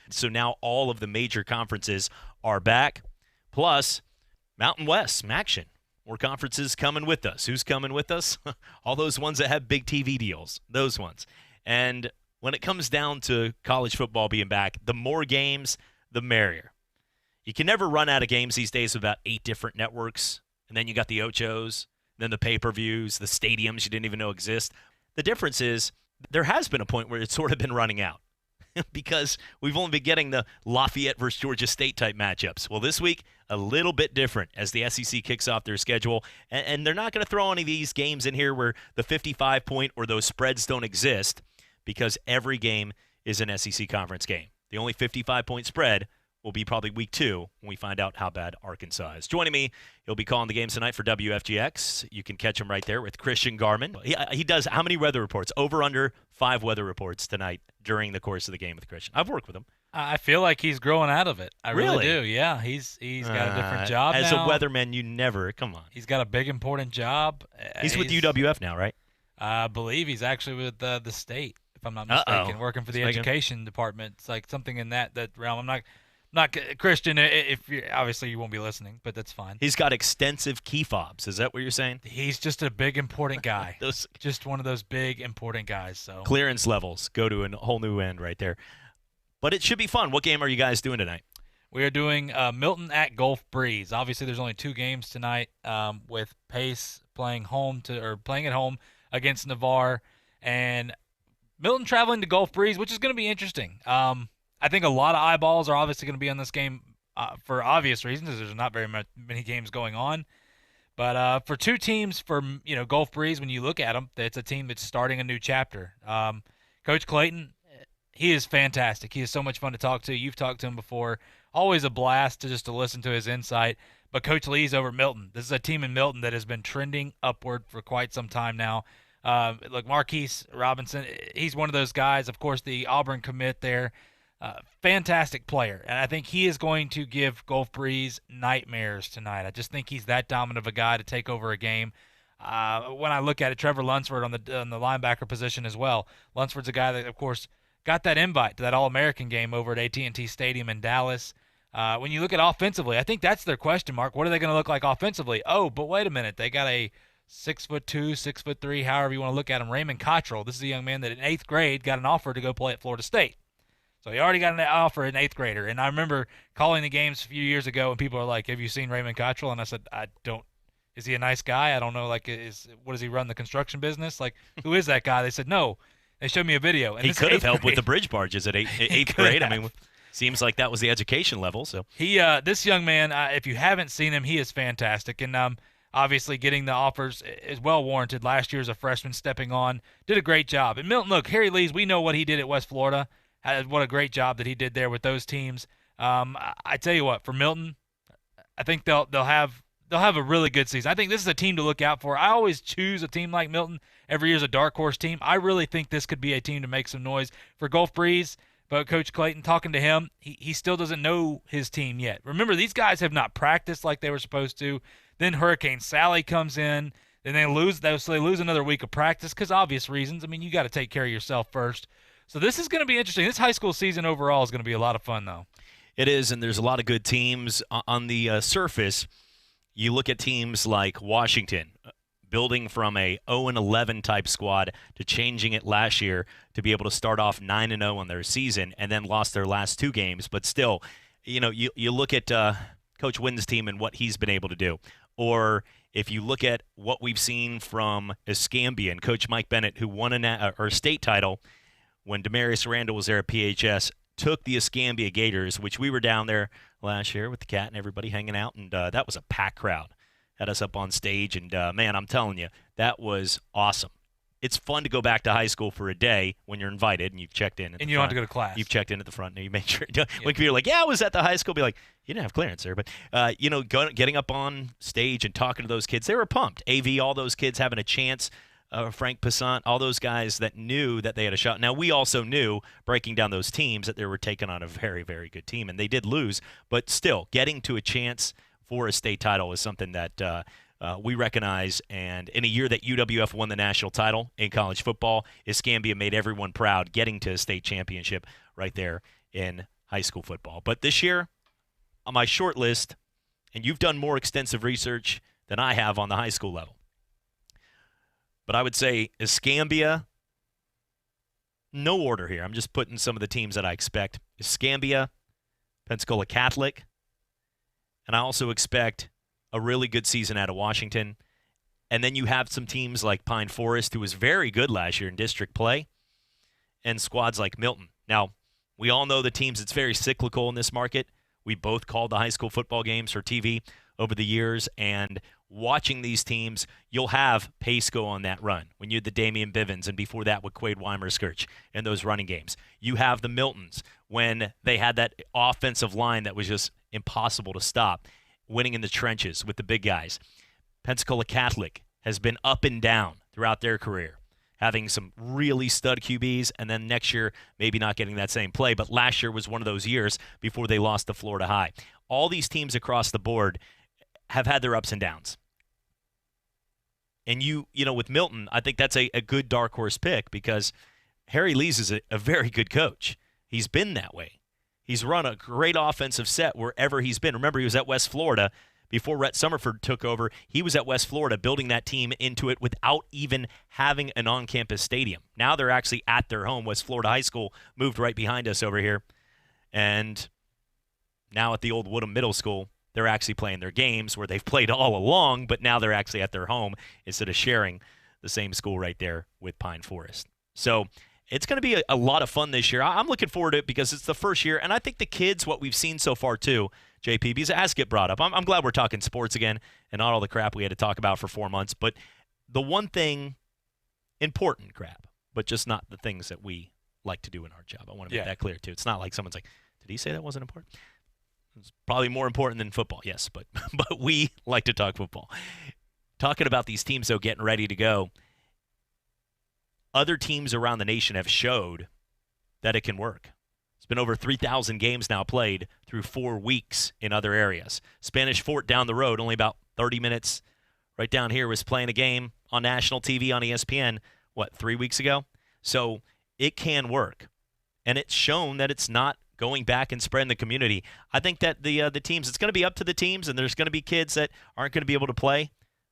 So now all of the major conferences are back. Plus, Mountain West, some action. More conferences coming with us. Who's coming with us? All those ones that have big TV deals. Those ones. And when it comes down to college football being back, the more games, the merrier. You can never run out of games these days with about 8 different networks. And then you got the Ochos, then the pay-per-views, the stadiums you didn't even know exist. The difference is there has been a point where it's sort of been running out. Because we've only been getting the Lafayette versus Georgia State type matchups. Well, this week, a little bit different as the SEC kicks off their schedule. And they're not going to throw any of these games in here where the 55-point or those spreads don't exist, because every game is an SEC conference game. The only 55-point spread will be probably week 2 when we find out how bad Arkansas is. Joining me, he'll be calling the games tonight for WFGX. You can catch him right there with Christian Garman. He does how many weather reports? Over, under 5 weather reports tonight during the course of the game with Christian. I've worked with him. I feel like he's growing out of it. I really do. Yeah, he's got a different job as now. a weatherman, you never. Come on. He's got a big, important job. He's with UWF now, right? I believe he's actually with the state, if I'm not mistaken, working for the education department. It's like something in that realm. I'm not Christian. If you obviously you won't be listening, but that's fine. He's got extensive key fobs. Is that what you're saying? He's just a big, important guy. Just one of those big, important guys. So clearance levels go to a whole new end right there. But it should be fun. What game are you guys doing tonight? We are doing Milton at Gulf Breeze. Obviously, there's only 2 games tonight, with Pace playing at home against Navarre, and Milton traveling to Gulf Breeze, which is going to be interesting. I think a lot of eyeballs are obviously going to be on this game for obvious reasons, as there's not very many games going on. But for 2 teams, for Gulf Breeze, when you look at them, it's a team that's starting a new chapter. Coach Clayton, he is fantastic. He is so much fun to talk to. You've talked to him before. Always a blast to listen to his insight. But Coach Lee's over at Milton. This is a team in Milton that has been trending upward for quite some time now. Look, Marquise Robinson, he's one of those guys. Of course, the Auburn commit there. Fantastic player. And I think he is going to give Gulf Breeze nightmares tonight. I just think he's that dominant of a guy to take over a game. When I look at it, Trevor Lunsford on the linebacker position as well. Lunsford's a guy that, of course, got that invite to that All-American game over at AT&T Stadium in Dallas. When you look at offensively, I think that's their question mark. What are they going to look like offensively? Oh, but wait a minute. They got a 6'2", 6'3", however you want to look at him, Raymond Cottrell. This is a young man that in 8th grade got an offer to go play at Florida State. So he already got an offer an 8th grader. And I remember calling the games a few years ago, and people are like, have you seen Raymond Cottrell? And I said, I don't. Is he a nice guy? I don't know. Like, what does he run, the construction business? Like, who is that guy? They said, no. They showed me a video. And he could have helped with the bridge barges at 8th grade. I mean, seems like that was the education level. So this young man, if you haven't seen him, he is fantastic. And obviously getting the offers is well warranted. Last year as a freshman stepping on, did a great job. And Milton, look, Harry Lees, we know what he did at West Florida. What a great job that he did there with those teams. I tell you what, for Milton, I think they'll have a really good season. I think this is a team to look out for. I always choose a team like Milton every year as a dark horse team. I really think this could be a team to make some noise for Gulf Breeze. But Coach Clayton, talking to him, he still doesn't know his team yet. Remember, these guys have not practiced like they were supposed to. Then Hurricane Sally comes in. Then they lose another week of practice because obvious reasons. I mean, you got to take care of yourself first. So this is going to be interesting. This high school season overall is going to be a lot of fun, though. It is, and there's a lot of good teams on the surface. You look at teams like Washington, building from a 0-11 type squad to changing it last year to be able to start off 9-0 on their season and then lost their last 2 games. But still, you look at Coach Wynn's team and what he's been able to do. Or if you look at what we've seen from Escambia and Coach Mike Bennett, who won a state title when Demarius Randall was there at PHS, took the Escambia Gators, which we were down there last year with the Cat and everybody hanging out, and that was a packed crowd. Had us up on stage, and man, I'm telling you, that was awesome. It's fun to go back to high school for a day when you're invited and you've checked in. And you don't have to go to class. You've checked in at the front, and you made sure. When you're like, yeah, I was at the high school, be like, you didn't have clearance there. But, getting up on stage and talking to those kids, they were pumped. AV, all those kids having a chance. Frank Passant, all those guys that knew that they had a shot. Now, we also knew, breaking down those teams, that they were taking on a very, very good team, and they did lose. But still, getting to a chance for a state title is something that we recognize. And in a year that UWF won the national title in college football, Escambia made everyone proud, getting to a state championship right there in high school football. But this year, on my short list, and you've done more extensive research than I have on the high school level, but I would say Escambia, no order here. I'm just putting some of the teams that I expect. Escambia, Pensacola Catholic, and I also expect a really good season out of Washington. And then you have some teams like Pine Forest, who was very good last year in district play, and squads like Milton. Now, we all know the teams, it's very cyclical in this market. We both called the high school football games for TV over the years, and watching these teams, you'll have Pace go on that run when you had the Damian Bivens, and before that with Quade Weimer-Skirch in those running games. You have the Miltons when they had that offensive line that was just impossible to stop, winning in the trenches with the big guys. Pensacola Catholic has been up and down throughout their career, having some really stud QBs, and then next year maybe not getting that same play. But last year was one of those years before they lost to Florida High. All these teams across the board have had their ups and downs. And you know, with Milton, I think that's a good dark horse pick because Harry Lees is a very good coach. He's been that way. He's run a great offensive set wherever he's been. Remember, he was at West Florida before Rhett Summerford took over. He was at West Florida building that team into it without even having an on-campus stadium. Now they're actually at their home. West Florida High School moved right behind us over here. And now at the old Woodham Middle School, they're actually playing their games where they've played all along, but now they're actually at their home instead of sharing the same school right there with Pine Forest. So it's going to be a lot of fun this year. I'm looking forward to it because it's the first year, and I think the kids, what we've seen so far too, JP, because it has to get brought up. I'm glad we're talking sports again and not all the crap we had to talk about for 4 months, but the one thing, important crap, but just not the things that we like to do in our job. I want to make that clear too. It's not like someone's like, did he say that wasn't important? It's probably more important than football, yes, but we like to talk football. Talking about these teams, though, getting ready to go, other teams around the nation have showed that it can work. It's been over 3,000 games now played through 4 weeks in other areas. Spanish Fort down the road, only about 30 minutes right down here, was playing a game on national TV on ESPN, 3 weeks ago? So it can work. And it's shown that it's not going back and spreading the community. I think that the teams, it's going to be up to the teams, and there's going to be kids that aren't going to be able to play.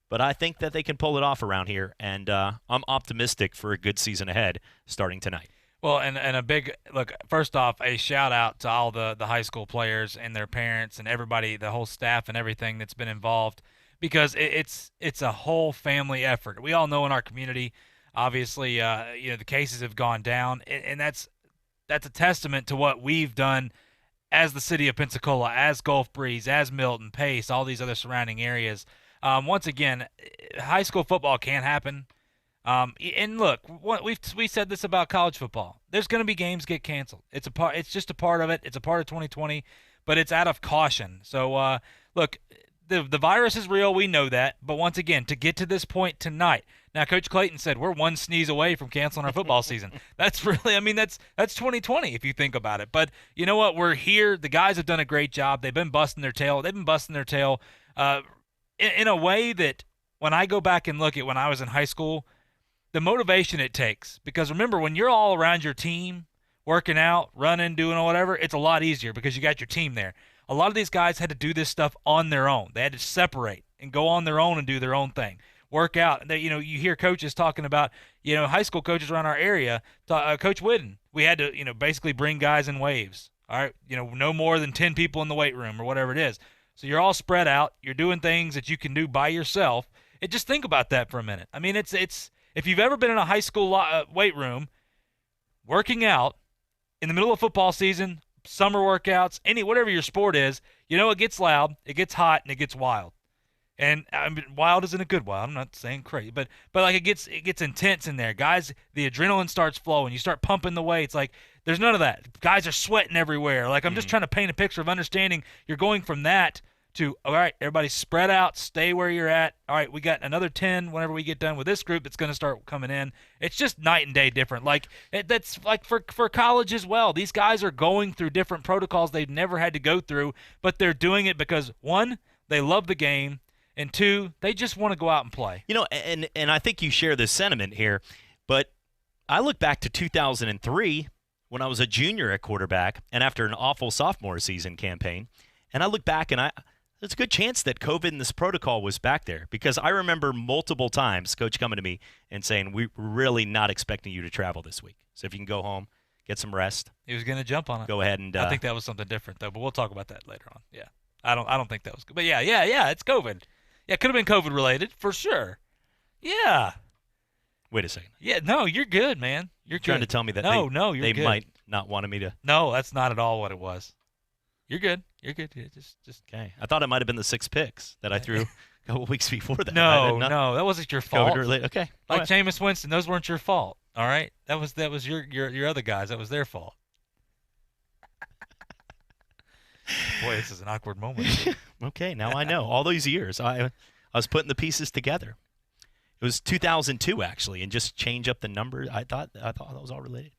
But I think that they can pull it off around here, and I'm optimistic for a good season ahead starting tonight. Well, and a big look. First off, a shout out to all the high school players and their parents and everybody, the whole staff and everything that's been involved, because it's a whole family effort. We all know in our community, obviously, the cases have gone down, and that's a testament to what we've done as the city of Pensacola, as Gulf Breeze, as Milton, Pace, all these other surrounding areas. Once again, high school football can happen. And look, we said this about college football. There's going to be games get canceled. It's just a part of it. It's a part of 2020, but it's out of caution. So look, the virus is real. We know that. But once again, to get to this point tonight, now Coach Clayton said we're one sneeze away from canceling our football season. That's really, that's 2020 if you think about it. But you know what? We're here. The guys have done a great job. They've been busting their tail. In a way that when I go back and look at when I was in high school, the motivation it takes. Because remember, when you're all around your team, working out, running, doing whatever, it's a lot easier because you got your team there. A lot of these guys had to do this stuff on their own. They had to separate and go on their own and do their own thing. Work out. You hear coaches talking about, high school coaches around our area. Coach Whidden, we had to, basically bring guys in waves. All right, no more than 10 people in the weight room or whatever it is. So you're all spread out. You're doing things that you can do by yourself. Just think about that for a minute. It's if you've ever been in a high school weight room, working out in the middle of football season, summer workouts, whatever your sport is, it gets loud, it gets hot, and it gets wild. And wild isn't a good wild. I'm not saying crazy, but like it gets intense in there. Guys, the adrenaline starts flowing. You start pumping the weights. Like there's none of that. Guys are sweating everywhere. Like I'm just trying to paint a picture of understanding. You're going from that to, all right, everybody spread out, stay where you're at. All right, we got another 10 whenever we get done with this group that's going to start coming in. It's just night and day different. Like that's like for college as well. These guys are going through different protocols they've never had to go through, but they're doing it because, one, they love the game, and two, they just want to go out and play. And I think you share this sentiment here, but I look back to 2003 when I was a junior at quarterback and after an awful sophomore season campaign, and I look back and there's a good chance that COVID and this protocol was back there because I remember multiple times Coach coming to me and saying, we're really not expecting you to travel this week. So if you can go home, get some rest. He was going to jump on it. Go ahead and I think that was something different, though, but we'll talk about that later on. Yeah. I don't think that was good. But yeah, it's COVID. Yeah, it could have been COVID-related, for sure. Yeah. Wait a second. Yeah, no, you're good, man. You're trying to tell me that you're they good. might not want me to. No, that's not at all what it was. You're good. You're good. Yeah, just okay. I thought it might have been the 6 picks that I threw a couple weeks before that. No, that wasn't your fault. Okay. Like Jameis Winston, those weren't your fault. All right, that was your other guys. That was their fault. Boy, this is an awkward moment. Okay, now I know. All those years, I was putting the pieces together. It was 2002 actually, and just change up the number. I thought that was all related.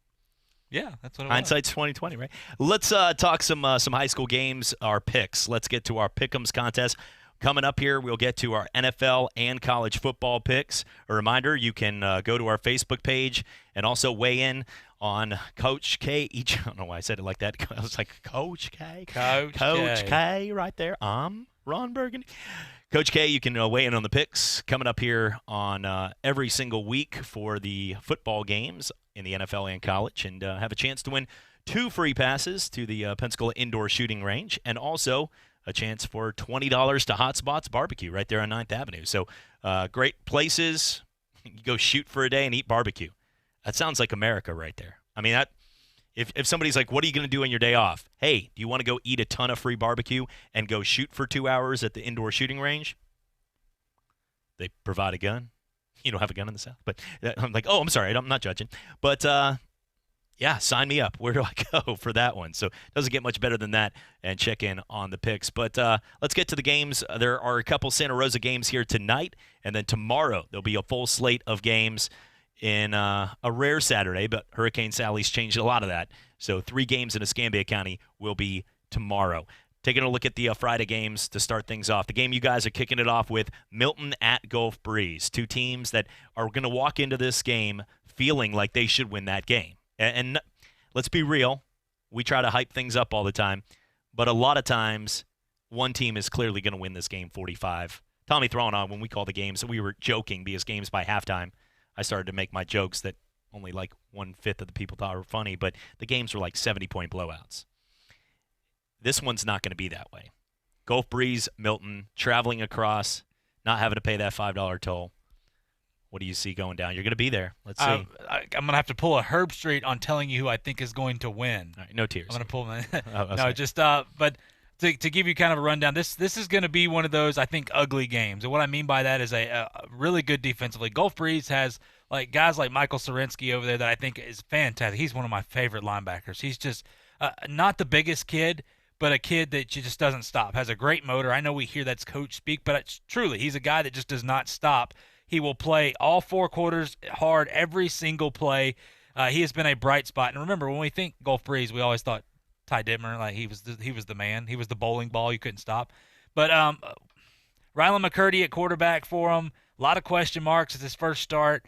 Yeah, that's what it Hindsight's 2020, right? Let's talk some high school games, our picks. Let's get to our Pick'ems contest. Coming up here, we'll get to our NFL and college football picks. A reminder, you can go to our Facebook page and also weigh in on Coach K. I don't know why I said it like that. I was like, Coach K? Coach K right there. I'm Ron Burgundy. Coach K, you can weigh in on the picks coming up here on every single week for the football games in the NFL and college, and have a chance to win 2 free passes to the Pensacola Indoor Shooting Range, and also a chance for $20 to Hot Spots Barbecue right there on 9th Avenue. So great places. You go shoot for a day and eat barbecue. That sounds like America right there. I mean, if somebody's like, what are you going to do on your day off? Hey, do you want to go eat a ton of free barbecue and go shoot for 2 hours at the indoor shooting range? They provide a gun. You don't have a gun in the South. But I'm like, I'm sorry. I'm not judging. But yeah, sign me up. Where do I go for that one? So it doesn't get much better than that, and check in on the picks. But let's get to the games. There are a couple Santa Rosa games here tonight, and then tomorrow there'll be a full slate of games in a rare Saturday, but Hurricane Sally's changed a lot of that. So 3 games in Escambia County will be tomorrow. Taking a look at the Friday games to start things off. The game you guys are kicking it off with, Milton at Gulf Breeze. 2 teams that are going to walk into this game feeling like they should win that game. And let's be real, we try to hype things up all the time, but a lot of times one team is clearly going to win this game 45. Tommy throwing on when we call the games, we were joking because games by halftime, I started to make my jokes that only like 1/5 of the people thought were funny, but the games were like 70-point blowouts. This one's not going to be that way. Gulf Breeze, Milton, traveling across, not having to pay that $5 toll. What do you see going down? You're going to be there. Let's see. I'm going to have to pull a Herb Street on telling you who I think is going to win. All right, no tears. I'm going to pull my no, just but to give you kind of a rundown, this is going to be one of those, I think, ugly games. And what I mean by that is a really good defensively. Gulf Breeze has like guys like Michael Sarinsky over there that I think is fantastic. He's one of my favorite linebackers. He's just not the biggest kid, but a kid that just doesn't stop. Has a great motor. I know we hear that's coach speak, but it's truly, he's a guy that just does not stop. He will play all 4 quarters hard, every single play. He has been a bright spot. And remember, when we think Gulf Breeze, we always thought Ty Dittmer, like he was the man. He was the bowling ball you couldn't stop. But Rylan McCurdy at quarterback for him. A lot of question marks at his first start.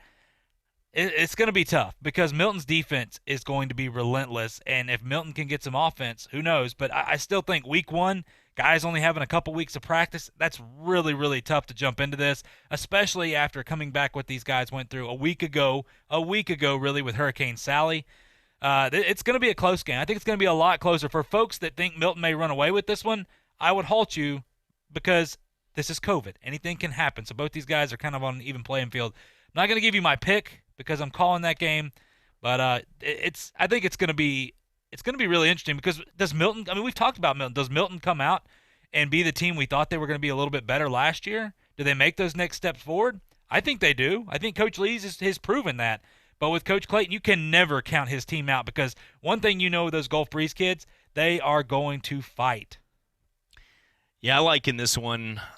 It's going to be tough because Milton's defense is going to be relentless. And if Milton can get some offense, who knows? But I still think week 1, guys only having a couple weeks of practice, that's really, really tough to jump into this, especially after coming back what these guys went through a week ago really with Hurricane Sally. It's going to be a close game. I think it's going to be a lot closer. For folks that think Milton may run away with this one, I would halt you because this is COVID. Anything can happen. So both these guys are kind of on an even playing field. I'm not going to give you my pick because I'm calling that game, but I think it's going to be really interesting because does Milton – I mean, we've talked about Milton. Does Milton come out and be the team we thought they were going to be a little bit better last year? Do they make those next steps forward? I think they do. I think Coach Lees has proven that. But with Coach Clayton, you can never count his team out because one thing you know with those Gulf Breeze kids, they are going to fight. Yeah, I like in this one –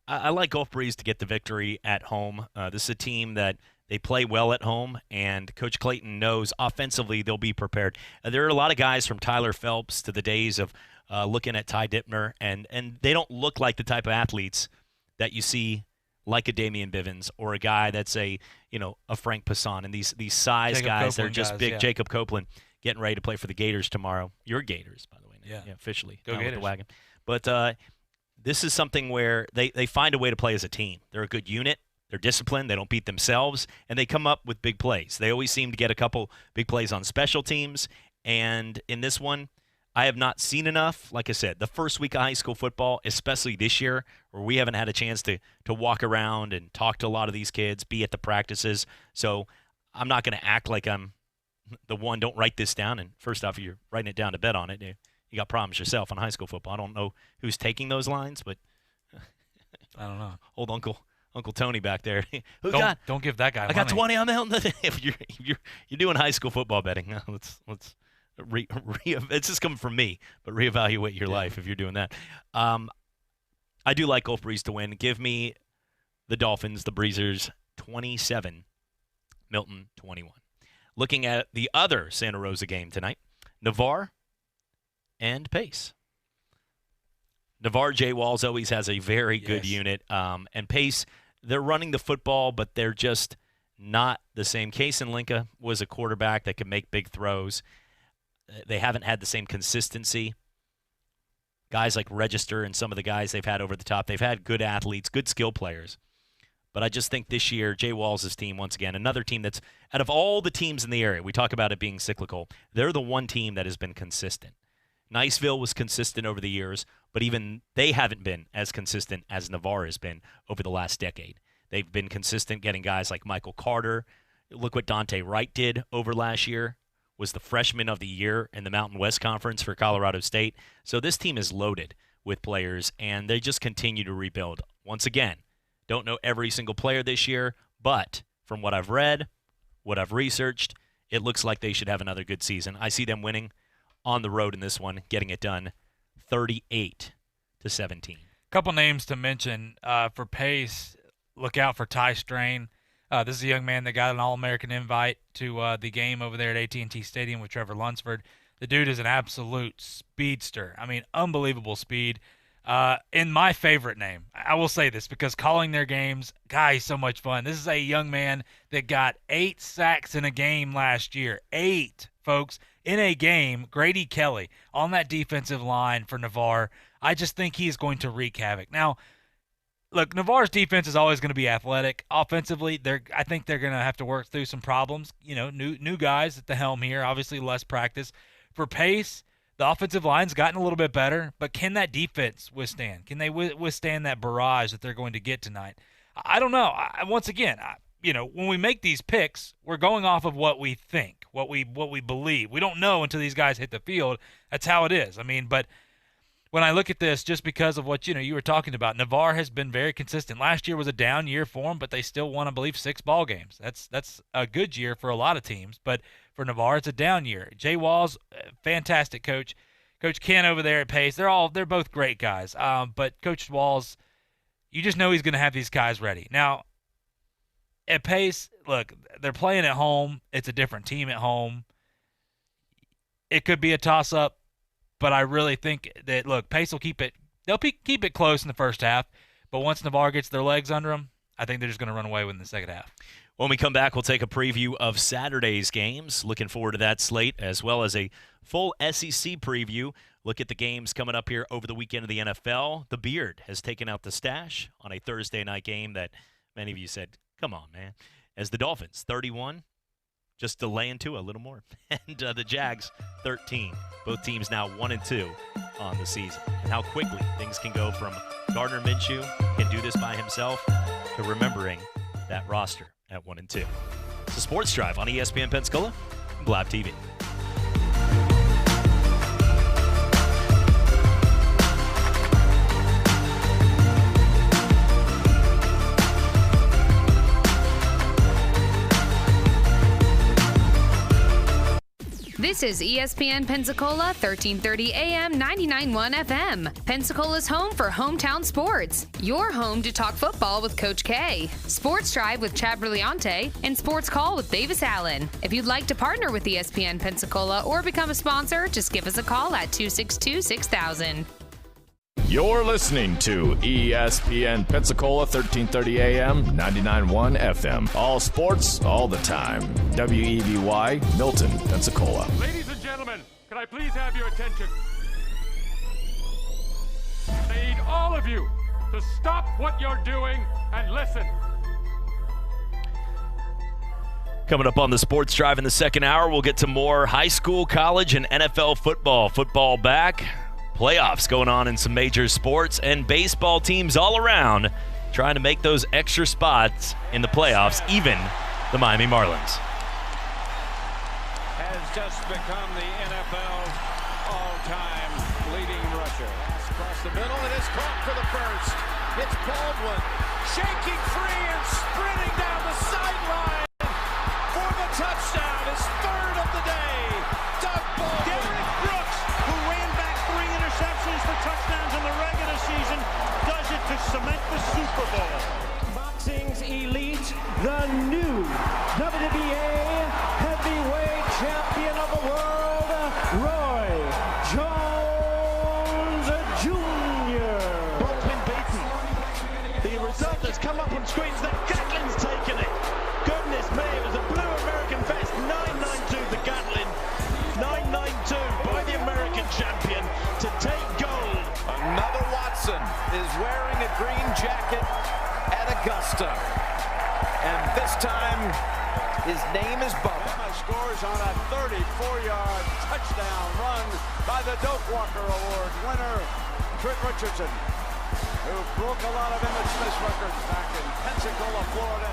I like Gulf Breeze to get the victory at home. This is a team that they play well at home, and Coach Clayton knows offensively they'll be prepared. There are a lot of guys from Tyler Phelps to the days of looking at Ty Dittmer, and they don't look like the type of athletes that you see like a Damian Bivens or a guy that's a Frank Passan and these size Jacob guys that are Copeland just guys, big. yeah. Jacob Copeland getting ready to play for the Gators tomorrow. Your Gators, by the way. Now. Yeah, officially. Go with Gators. the wagon. But this is something where they find a way to play as a team. They're a good unit. They're disciplined. They don't beat themselves, and they come up with big plays. They always seem to get a couple big plays on special teams, and in this one, I have not seen enough. Like I said, the first week of high school football, especially this year, where we haven't had a chance to walk around and talk to a lot of these kids, be at the practices. So I'm not going to act like I'm the one. Don't write this down. And first off, you're writing it down to bet on it. you got problems yourself on high school football. I don't know who's taking those lines, but I don't know. Old Uncle Tony back there. Don't give that guy I money. got 20 on the if you're doing high school football betting, let's it's just coming from me, but reevaluate your life if you're doing that. I do like Gulf Breeze to win. Give me the Dolphins, the Breezers, 27, Milton 21. Looking at the other Santa Rosa game tonight, Navarre and Pace. Navarre, Jay Walls always has a very good unit. And Pace, they're running the football, but they're just not the same. Case and Linka was a quarterback that could make big throws. They haven't had the same consistency. Guys like Register and some of the guys they've had over the top, they've had good athletes, good skill players. But I just think this year, Jay Walls' team, once again, another team that's, out of all the teams in the area, we talk about it being cyclical, they're the one team that has been consistent. Niceville was consistent over the years, but even they haven't been as consistent as Navarre has been over the last decade. They've been consistent getting guys like Michael Carter. Look what Dante Wright did over last year, was the freshman of the year in the Mountain West Conference for Colorado State. So this team is loaded with players, and they just continue to rebuild. Once again, don't know every single player this year, but from what I've read, what I've researched, it looks like they should have another good season. I see them winning on the road in this one, getting it done 38-17. Couple names to mention for Pace. Look out for Ty Strain. This is a young man that got an All-American invite to the game over there at AT&T Stadium with Trevor Lunsford. The dude is an absolute speedster. I mean, unbelievable speed. And my favorite name, I will say this because calling their games, he's so much fun. This is a young man that got 8 sacks in a game last year. 8, folks, in a game. Grady Kelly on that defensive line for Navarre. I just think he's going to wreak havoc. Now, look, Navarre's defense is always going to be athletic. Offensively, I think they're going to have to work through some problems. You know, new guys at the helm here, obviously less practice. For Pace, the offensive line's gotten a little bit better, but can that defense withstand? Can they withstand that barrage that they're going to get tonight? I don't know. Once again, when we make these picks, we're going off of what we think, what we believe. We don't know until these guys hit the field. That's how it is. I mean, but when I look at this, just because of what you were talking about, Navarre has been very consistent. Last year was a down year for them, but they still won, I believe, 6 ball games. That's a good year for a lot of teams, but for Navarre, it's a down year. Jay Walls, fantastic coach. Coach Ken over there at Pace, they're both great guys. But Coach Walls, you just know he's going to have these guys ready. Now, at Pace, look, they're playing at home. It's a different team at home. It could be a toss-up. But I really think that, look, Pace will keep it close in the first half. But once Navarre gets their legs under them, I think they're just going to run away with in the second half. When we come back, we'll take a preview of Saturday's games. Looking forward to that slate, as well as a full SEC preview. Look at the games coming up here over the weekend of the NFL. The Beard has taken out the stash on a Thursday night game that many of you said, come on, man. As the Dolphins, 31, just delaying to a little more. And the Jags, 13. Both teams now 1-2 on the season. And how quickly things can go from Gardner Minshew can do this by himself to remembering that roster at 1-2. It's a Sports Drive on ESPN Pensacola and Blab TV. This is ESPN Pensacola, 1330 AM, 99.1 FM. Pensacola's home for hometown sports. Your home to talk football with Coach K. Sports Drive with Chad Brillante and Sports Call with Davis Allen. If you'd like to partner with ESPN Pensacola or become a sponsor, just give us a call at 262-6000. You're listening to ESPN Pensacola, 1330 AM, 99.1 FM. All sports, all the time. WEBY, Milton, Pensacola. Ladies and gentlemen, can I please have your attention? I need all of you to stop what you're doing and listen. Coming up on the Sports Drive in the second hour, we'll get to more high school, college, and NFL football. Football back. Playoffs going on in some major sports, and baseball teams all around trying to make those extra spots in the playoffs, even the Miami Marlins. Has just become the NFL's all-time pressure. Across the middle, and it's caught for the first. It's Baldwin shaking free and sprinting down the sideline for the touchdown. His third of the day. Doug Baldwin. Derek Brooks, who ran back 3 interceptions for touchdowns in the regular season, does it to cement the Super Bowl. Boxing's elite, the new WBA heavyweight champion of the world, Roy Jones Jr. Baldwin beaten. The result has come up on screens that Gatlin's taken it. Goodness me, it was a blue American vest. 992 the Gatlin. 992 by the American champion to take gold. Another Watson is wearing a green jacket at Augusta. And this time, his name is Bubba. Scores on a 34-yard touchdown run by the Doak Walker Award winner, Trick Richardson, who broke a lot of Emmett Smith's records back in Pensacola, Florida.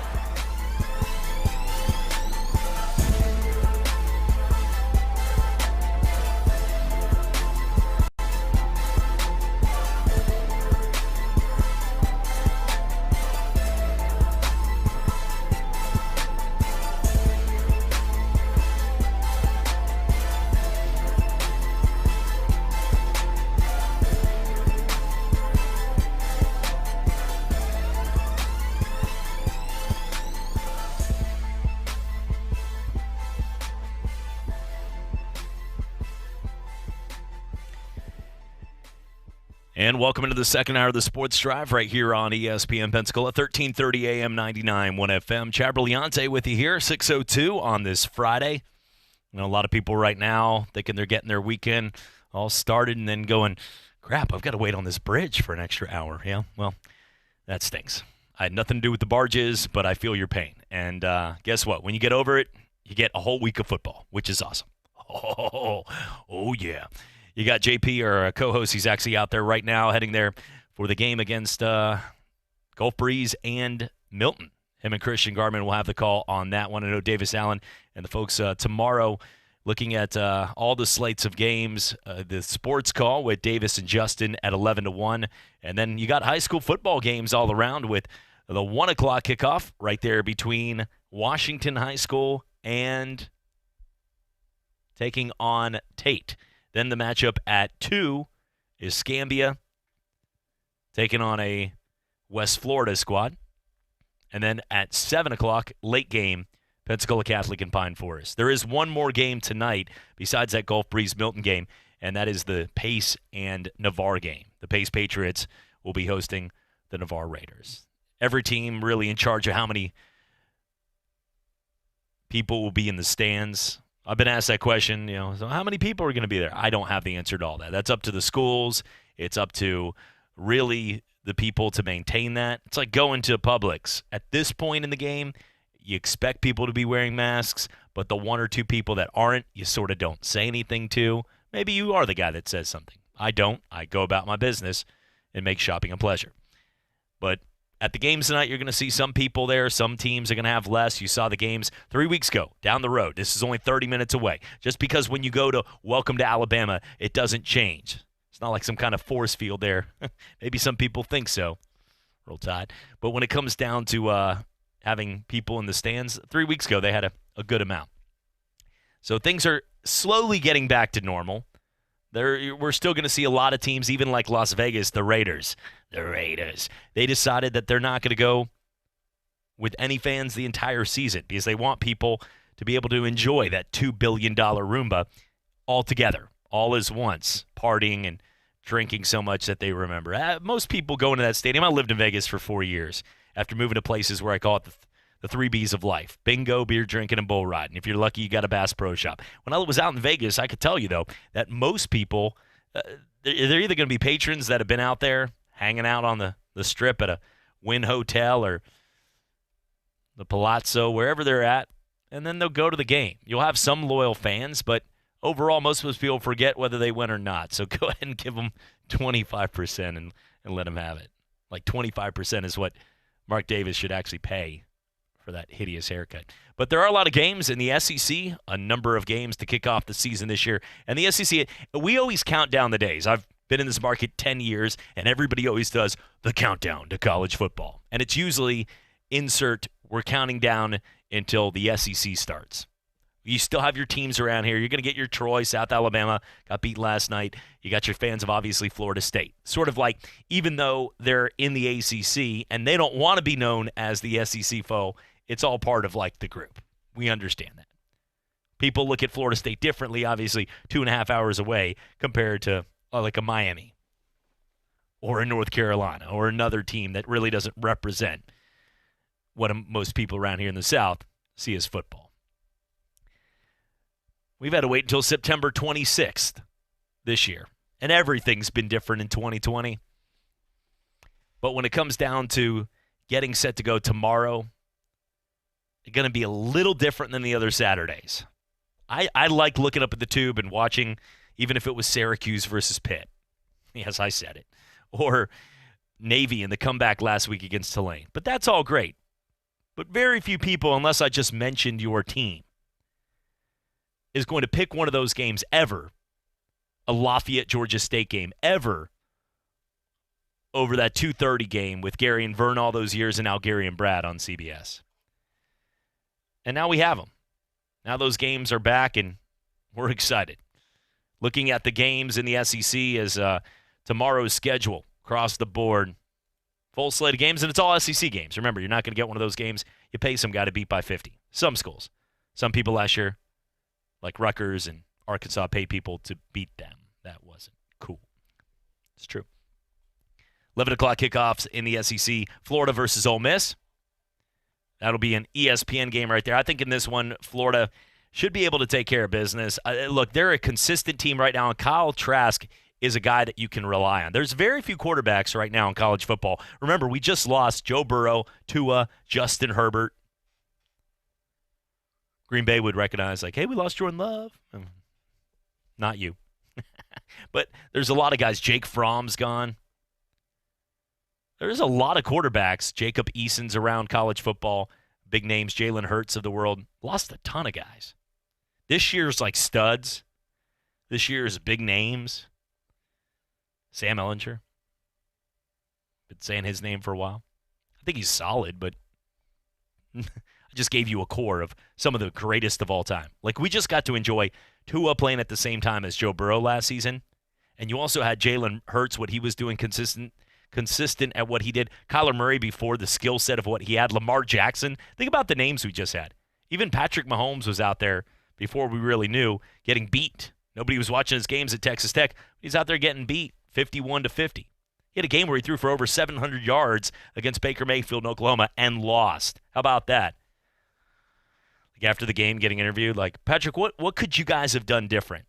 And welcome into the second hour of the Sports Drive right here on ESPN Pensacola, 1330 AM, 99.1 FM. Chad Brillante with you here, 6:02 on this Friday. You know, a lot of people right now thinking they're getting their weekend all started and then going, crap, I've got to wait on this bridge for an extra hour. Yeah, well, that stinks. I had nothing to do with the barges, but I feel your pain. And guess what? When you get over it, you get a whole week of football, which is awesome. Oh yeah. You got JP, our co-host. He's actually out there right now heading there for the game against Gulf Breeze and Milton. Him and Christian Garman will have the call on that one. I know Davis Allen and the folks tomorrow looking at all the slates of games, the sports call with Davis and Justin at 11 to 1. And then you got high school football games all around with the 1 o'clock kickoff right there between Washington High School and taking on Tate. Then the matchup at 2 is Scambia taking on a West Florida squad. And then at 7 o'clock, late game, Pensacola Catholic and Pine Forest. There is one more game tonight besides that Gulf Breeze Milton game, and that is the Pace and Navarre game. The Pace Patriots will be hosting the Navarre Raiders. Every team really in charge of how many people will be in the stands. I've been asked that question, so how many people are going to be there? I don't have the answer to all that. That's up to the schools. It's up to really the people to maintain that. It's like going to Publix. At this point in the game, you expect people to be wearing masks, but the 1 or 2 people that aren't, you sort of don't say anything to. Maybe you are the guy that says something. I don't. I go about my business and make shopping a pleasure. But at the games tonight, you're going to see some people there. Some teams are going to have less. You saw the games 3 weeks ago down the road. This is only 30 minutes away. Just because when you go to Welcome to Alabama, it doesn't change. It's not like some kind of force field there. Maybe some people think so. Roll Tide. But when it comes down to having people in the stands, 3 weeks ago they had a good amount. So things are slowly getting back to normal. We're still going to see a lot of teams, even like Las Vegas, the Raiders. The Raiders. They decided that they're not going to go with any fans the entire season because they want people to be able to enjoy that $2 billion Roomba all together, all as once, partying and drinking so much that they remember. Most people go into that stadium. I lived in Vegas for 4 years after moving to places where I call it the 3 B's of life: bingo, beer drinking, and bull riding. If you're lucky, you got a Bass Pro Shop. When I was out in Vegas, I could tell you, though, that most people, they're either going to be patrons that have been out there hanging out on the strip at a Wynn Hotel or the Palazzo, wherever they're at, and then they'll go to the game. You'll have some loyal fans, but overall, most of those people forget whether they win or not. So go ahead and give them 25% and let them have it. Like 25% is what Mark Davis should actually pay for that hideous haircut. But there are a lot of games in the SEC, a number of games to kick off the season this year. And the SEC, we always count down the days. I've Been in this market 10 years, and everybody always does the countdown to college football. And it's usually insert, we're counting down until the SEC starts. You still have your teams around here. You're going to get your Troy, South Alabama, got beat last night. You got your fans of, obviously, Florida State. Sort of like, even though they're in the ACC and they don't want to be known as the SEC foe, it's all part of, like, the group. We understand that. People look at Florida State differently, obviously, 2.5 hours away compared to, like, a Miami or a North Carolina or another team that really doesn't represent what most people around here in the South see as football. We've had to wait until September 26th this year, and everything's been different in 2020. But when it comes down to getting set to go tomorrow, it's going to be a little different than the other Saturdays. I like looking up at the tube and watching, even if it was Syracuse versus Pitt. Yes, I said it. Or Navy in the comeback last week against Tulane. But that's all great. But very few people, unless I just mentioned your team, is going to pick one of those games ever, a Lafayette, Georgia State game, ever, over that 2:30 game with Gary and Vern all those years and now Gary and Brad on CBS. And now we have them. Now those games are back, and we're excited. Looking at the games in the SEC as tomorrow's schedule across the board. Full slate of games, and it's all SEC games. Remember, you're not going to get one of those games. You pay some guy to beat by 50. Some schools. Some people last year, like Rutgers and Arkansas, pay people to beat them. That wasn't cool. It's true. 11 o'clock kickoffs in the SEC. Florida versus Ole Miss. That'll be an ESPN game right there. I think in this one, Florida should be able to take care of business. Look, they're a consistent team right now, and Kyle Trask is a guy that you can rely on. There's very few quarterbacks right now in college football. Remember, we just lost Joe Burrow, Tua, Justin Herbert. Green Bay would recognize, like, hey, we lost Jordan Love. Not you. But there's a lot of guys. Jake Fromm's gone. There's a lot of quarterbacks. Jacob Eason's around college football. Big names, Jalen Hurts of the world. Lost a ton of guys. This year's like studs. This year's big names. Sam Ehlinger. Been saying his name for a while. I think he's solid, but I just gave you a core of some of the greatest of all time. Like, we just got to enjoy Tua playing at the same time as Joe Burrow last season. And you also had Jalen Hurts, what he was doing consistent at what he did. Kyler Murray before, the skill set of what he had. Lamar Jackson. Think about the names we just had. Even Patrick Mahomes was out there before we really knew, getting beat. Nobody was watching his games at Texas Tech. He's out there getting beat 51-50. He had a game where he threw for over 700 yards against Baker Mayfield in Oklahoma and lost. How about that? Like, after the game, getting interviewed, like, Patrick, what could you guys have done different?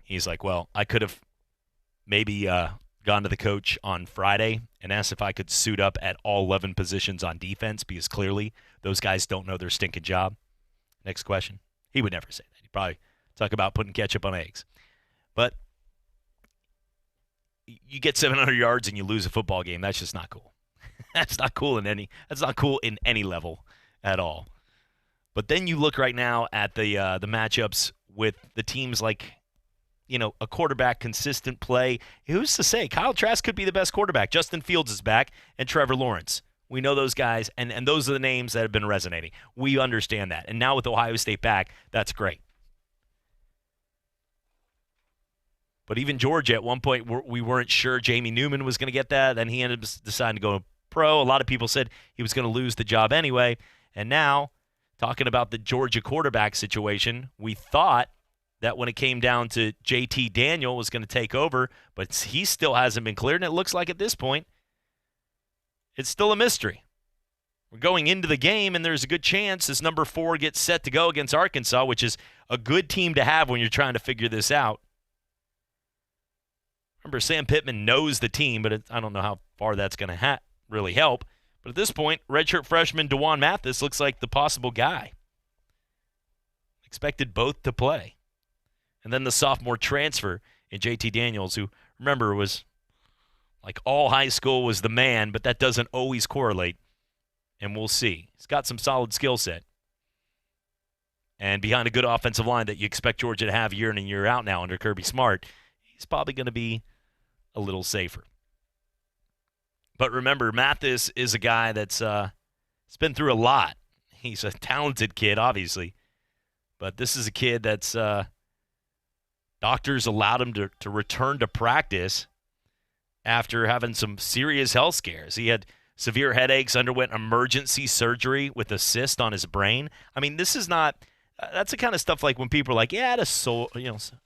He's like, well, I could have maybe gone to the coach on Friday and asked if I could suit up at all 11 positions on defense, because clearly those guys don't know their stinking job. Next question. He would never say that. He'd probably talk about putting ketchup on eggs. But you get 700 yards and you lose a football game. That's just not cool. That's not cool in any level at all. But then you look right now at the matchups with the teams like, you know, a quarterback, consistent play. Who's to say? Kyle Trask could be the best quarterback. Justin Fields is back, and Trevor Lawrence. We know those guys, and those are the names that have been resonating. We understand that. And now with Ohio State back, that's great. But even Georgia, at one point, we weren't sure Jamie Newman was going to get that. Then he ended up deciding to go pro. A lot of people said he was going to lose the job anyway. And now, talking about the Georgia quarterback situation, we thought that when it came down to JT Daniel was going to take over, but he still hasn't been cleared, and it looks like at this point it's still a mystery. We're going into the game, and there's a good chance this number 4 gets set to go against Arkansas, which is a good team to have when you're trying to figure this out. Remember, Sam Pittman knows the team, but I don't know how far that's going to really help. But at this point, redshirt freshman DeJuan Mathis looks like the possible guy. Expected both to play. And then the sophomore transfer in JT Daniels, who, remember, was like all high school was the man, but that doesn't always correlate. And we'll see. He's got some solid skill set. And behind a good offensive line that you expect Georgia to have year in and year out now under Kirby Smart, he's probably going to be a little safer. But remember, Mathis is a guy that's been through a lot. He's a talented kid, obviously. But this is a kid that's doctors allowed him to return to practice after having some serious health scares. He had severe headaches, underwent emergency surgery with a cyst on his brain. I mean, this is not that's the kind of stuff like when people are like, yeah,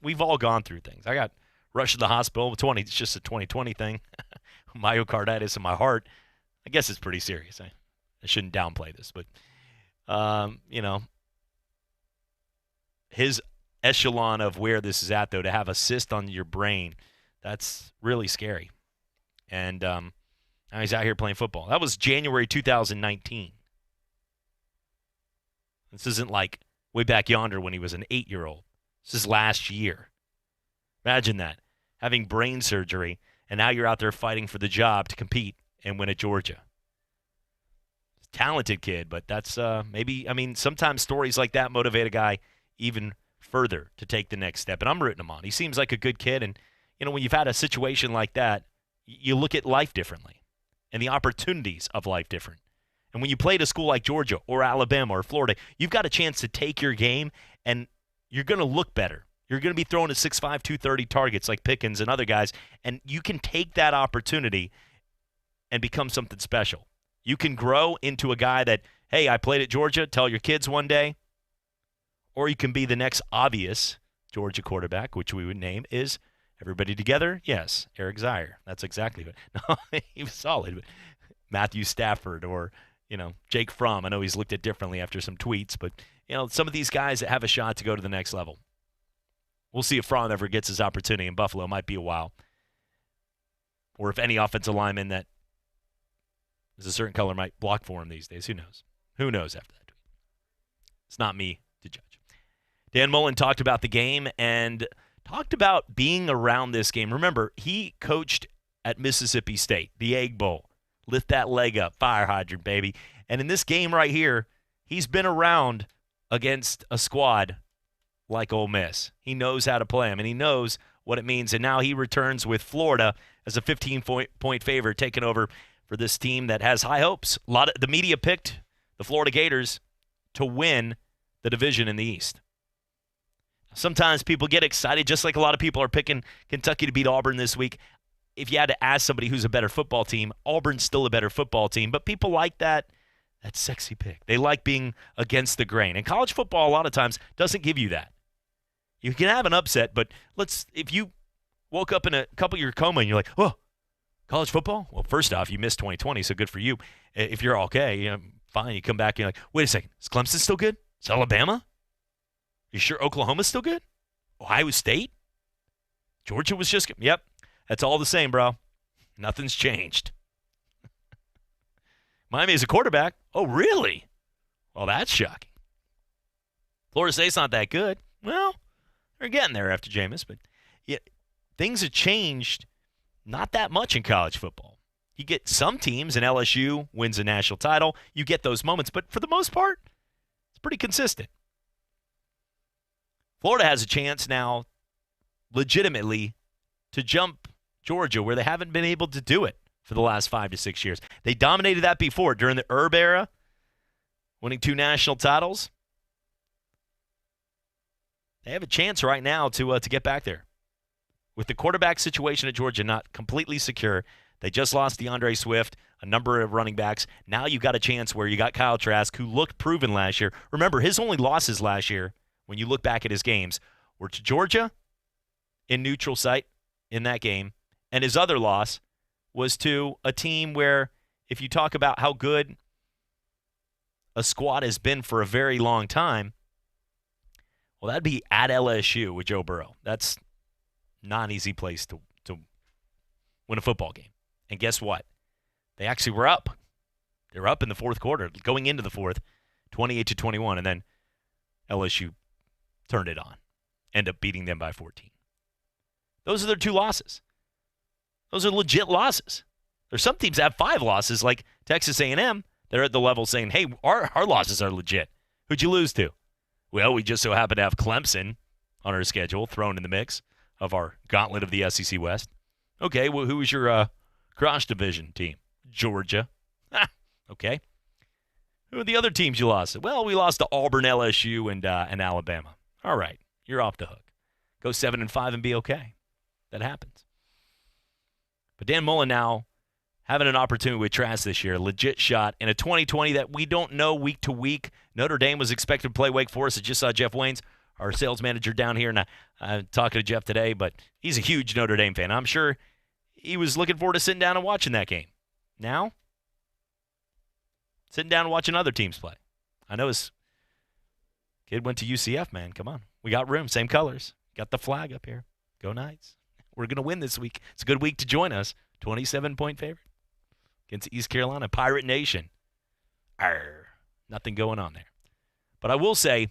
we've all gone through things. I got rushed to the hospital with 20. It's just a 2020 thing. Myocarditis in my heart. I guess it's pretty serious. I shouldn't downplay this, but his echelon of where this is at, though, to have a cyst on your brain, that's really scary. And now he's out here playing football. That was January 2019. This isn't like way back yonder when he was an 8-year-old. This is last year. Imagine that, having brain surgery, and now you're out there fighting for the job to compete and win at Georgia. Talented kid, but that's sometimes stories like that motivate a guy even further to take the next step, and I'm rooting him on. He seems like a good kid, and when you've had a situation like that, you look at life differently and the opportunities of life different. And when you play at a school like Georgia or Alabama or Florida, you've got a chance to take your game, and you're going to look better. You're going to be throwing at 6'5", 230 targets like Pickens and other guys, and you can take that opportunity and become something special. You can grow into a guy that, hey, I played at Georgia, tell your kids one day. Or you can be the next obvious Georgia quarterback, which we would name is everybody together? Yes, Eric Zier. That's exactly what. No, he was solid. But Matthew Stafford or, Jake Fromm. I know he's looked at differently after some tweets, but, some of these guys that have a shot to go to the next level. We'll see if Fromm ever gets his opportunity in Buffalo. It might be a while. Or if any offensive lineman that is a certain color might block for him these days. Who knows? Who knows after that tweet? It's not me to judge. Dan Mullen talked about the game and talked about being around this game. Remember, he coached at Mississippi State, the Egg Bowl. Lift that leg up, fire hydrant, baby. And in this game right here, he's been around against a squad like Ole Miss. He knows how to play them, and he knows what it means. And now he returns with Florida as a 15-point favorite, taking over for this team that has high hopes. The media picked the Florida Gators to win the division in the East. Sometimes people get excited, just like a lot of people are picking Kentucky to beat Auburn this week. If you had to ask somebody who's a better football team, Auburn's still a better football team, but people like that sexy pick. They like being against the grain. And college football a lot of times doesn't give you that. You can have an upset, but if you woke up in a couple year coma and you're like, oh, college football? Well, first off, you missed 2020, so good for you. If you're okay, fine. You come back and you're like, wait a second, is Clemson still good? Is Alabama? You sure Oklahoma's still good? Ohio State? Georgia was just good. Yep, that's all the same, bro. Nothing's changed. Miami is a quarterback. Oh, really? Well, that's shocking. Florida State's not that good. Well, they're getting there after Jameis, but things have changed not that much in college football. You get some teams, and LSU wins a national title. You get those moments, but for the most part, it's pretty consistent. Florida has a chance now, legitimately, to jump Georgia where they haven't been able to do it for the last 5 to 6 years. They dominated that before during the Herb era, winning 2 national titles. They have a chance right now to get back there. With the quarterback situation at Georgia not completely secure, they just lost DeAndre Swift, a number of running backs. Now you've got a chance where you got Kyle Trask, who looked proven last year. Remember, his only losses last year, when you look back at his games, were to Georgia in neutral site in that game, and his other loss was to a team where, if you talk about how good a squad has been for a very long time, well, that'd be at LSU with Joe Burrow. That's not an easy place to win a football game. And guess what? They actually were up. They were up in the fourth quarter, going into the fourth, 28-21, and then LSU turned it on, end up beating them by 14. Those are their 2 losses. Those are legit losses. There's some teams that have 5 losses, like Texas A&M. They're at the level saying, hey, our losses are legit. Who'd you lose to? Well, we just so happen to have Clemson on our schedule, thrown in the mix of our gauntlet of the SEC West. Okay, well, who was your cross-division team? Georgia. Okay. Who are the other teams you lost? Well, we lost to Auburn, LSU, and Alabama. All right, you're off the hook. Go 7-5 and be okay. That happens. But Dan Mullen now having an opportunity with Trask this year, legit shot in a 2020 that we don't know week to week. Notre Dame was expected to play Wake Forest. I just saw Jeff Waynes, our sales manager down here, and I'm talking to Jeff today, but he's a huge Notre Dame fan. I'm sure he was looking forward to sitting down and watching that game. Now, sitting down and watching other teams play. I know his kid went to UCF, man. Come on. We got room, same colors. Got the flag up here. Go Knights. We're going to win this week. It's a good week to join us. 27-point favorite against East Carolina. Pirate Nation. Arr, nothing going on there. But I will say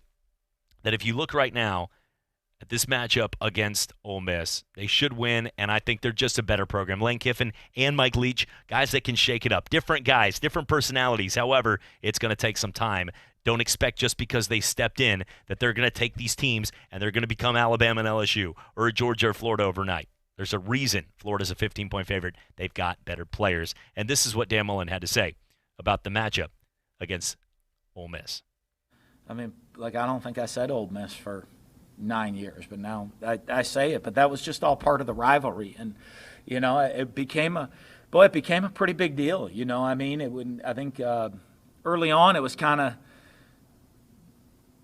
that if you look right now at this matchup against Ole Miss, they should win, and I think they're just a better program. Lane Kiffin and Mike Leach, guys that can shake it up. Different guys, different personalities. However, it's going to take some time. Don't expect just because they stepped in that they're going to take these teams and they're going to become Alabama and LSU or Georgia or Florida overnight. There's a reason Florida's a 15-point favorite. They've got better players. And this is what Dan Mullen had to say about the matchup against Ole Miss. I mean, I don't think I said Ole Miss for 9 years, but now I say it. But that was just all part of the rivalry. And, it became a pretty big deal. I mean, I think early on it was kind of,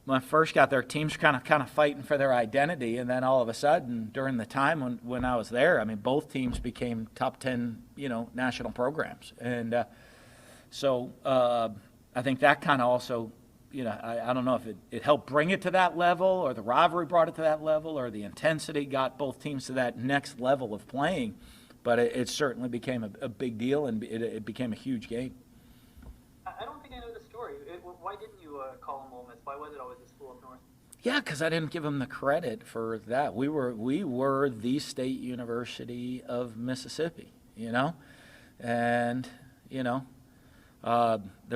when I first got there, teams were kind of fighting for their identity, and then all of a sudden, during the time when I was there, I mean, both teams became top 10, national programs, and so I think that kind of also, I don't know if it helped bring it to that level, or the rivalry brought it to that level, or the intensity got both teams to that next level of playing, but it certainly became a big deal, and it became a huge game. I don't think I know the story. Why didn't you call them Ole Miss? Why was it always the school up north? Yeah, because I didn't give them the credit for that. We were the State University of Mississippi, and there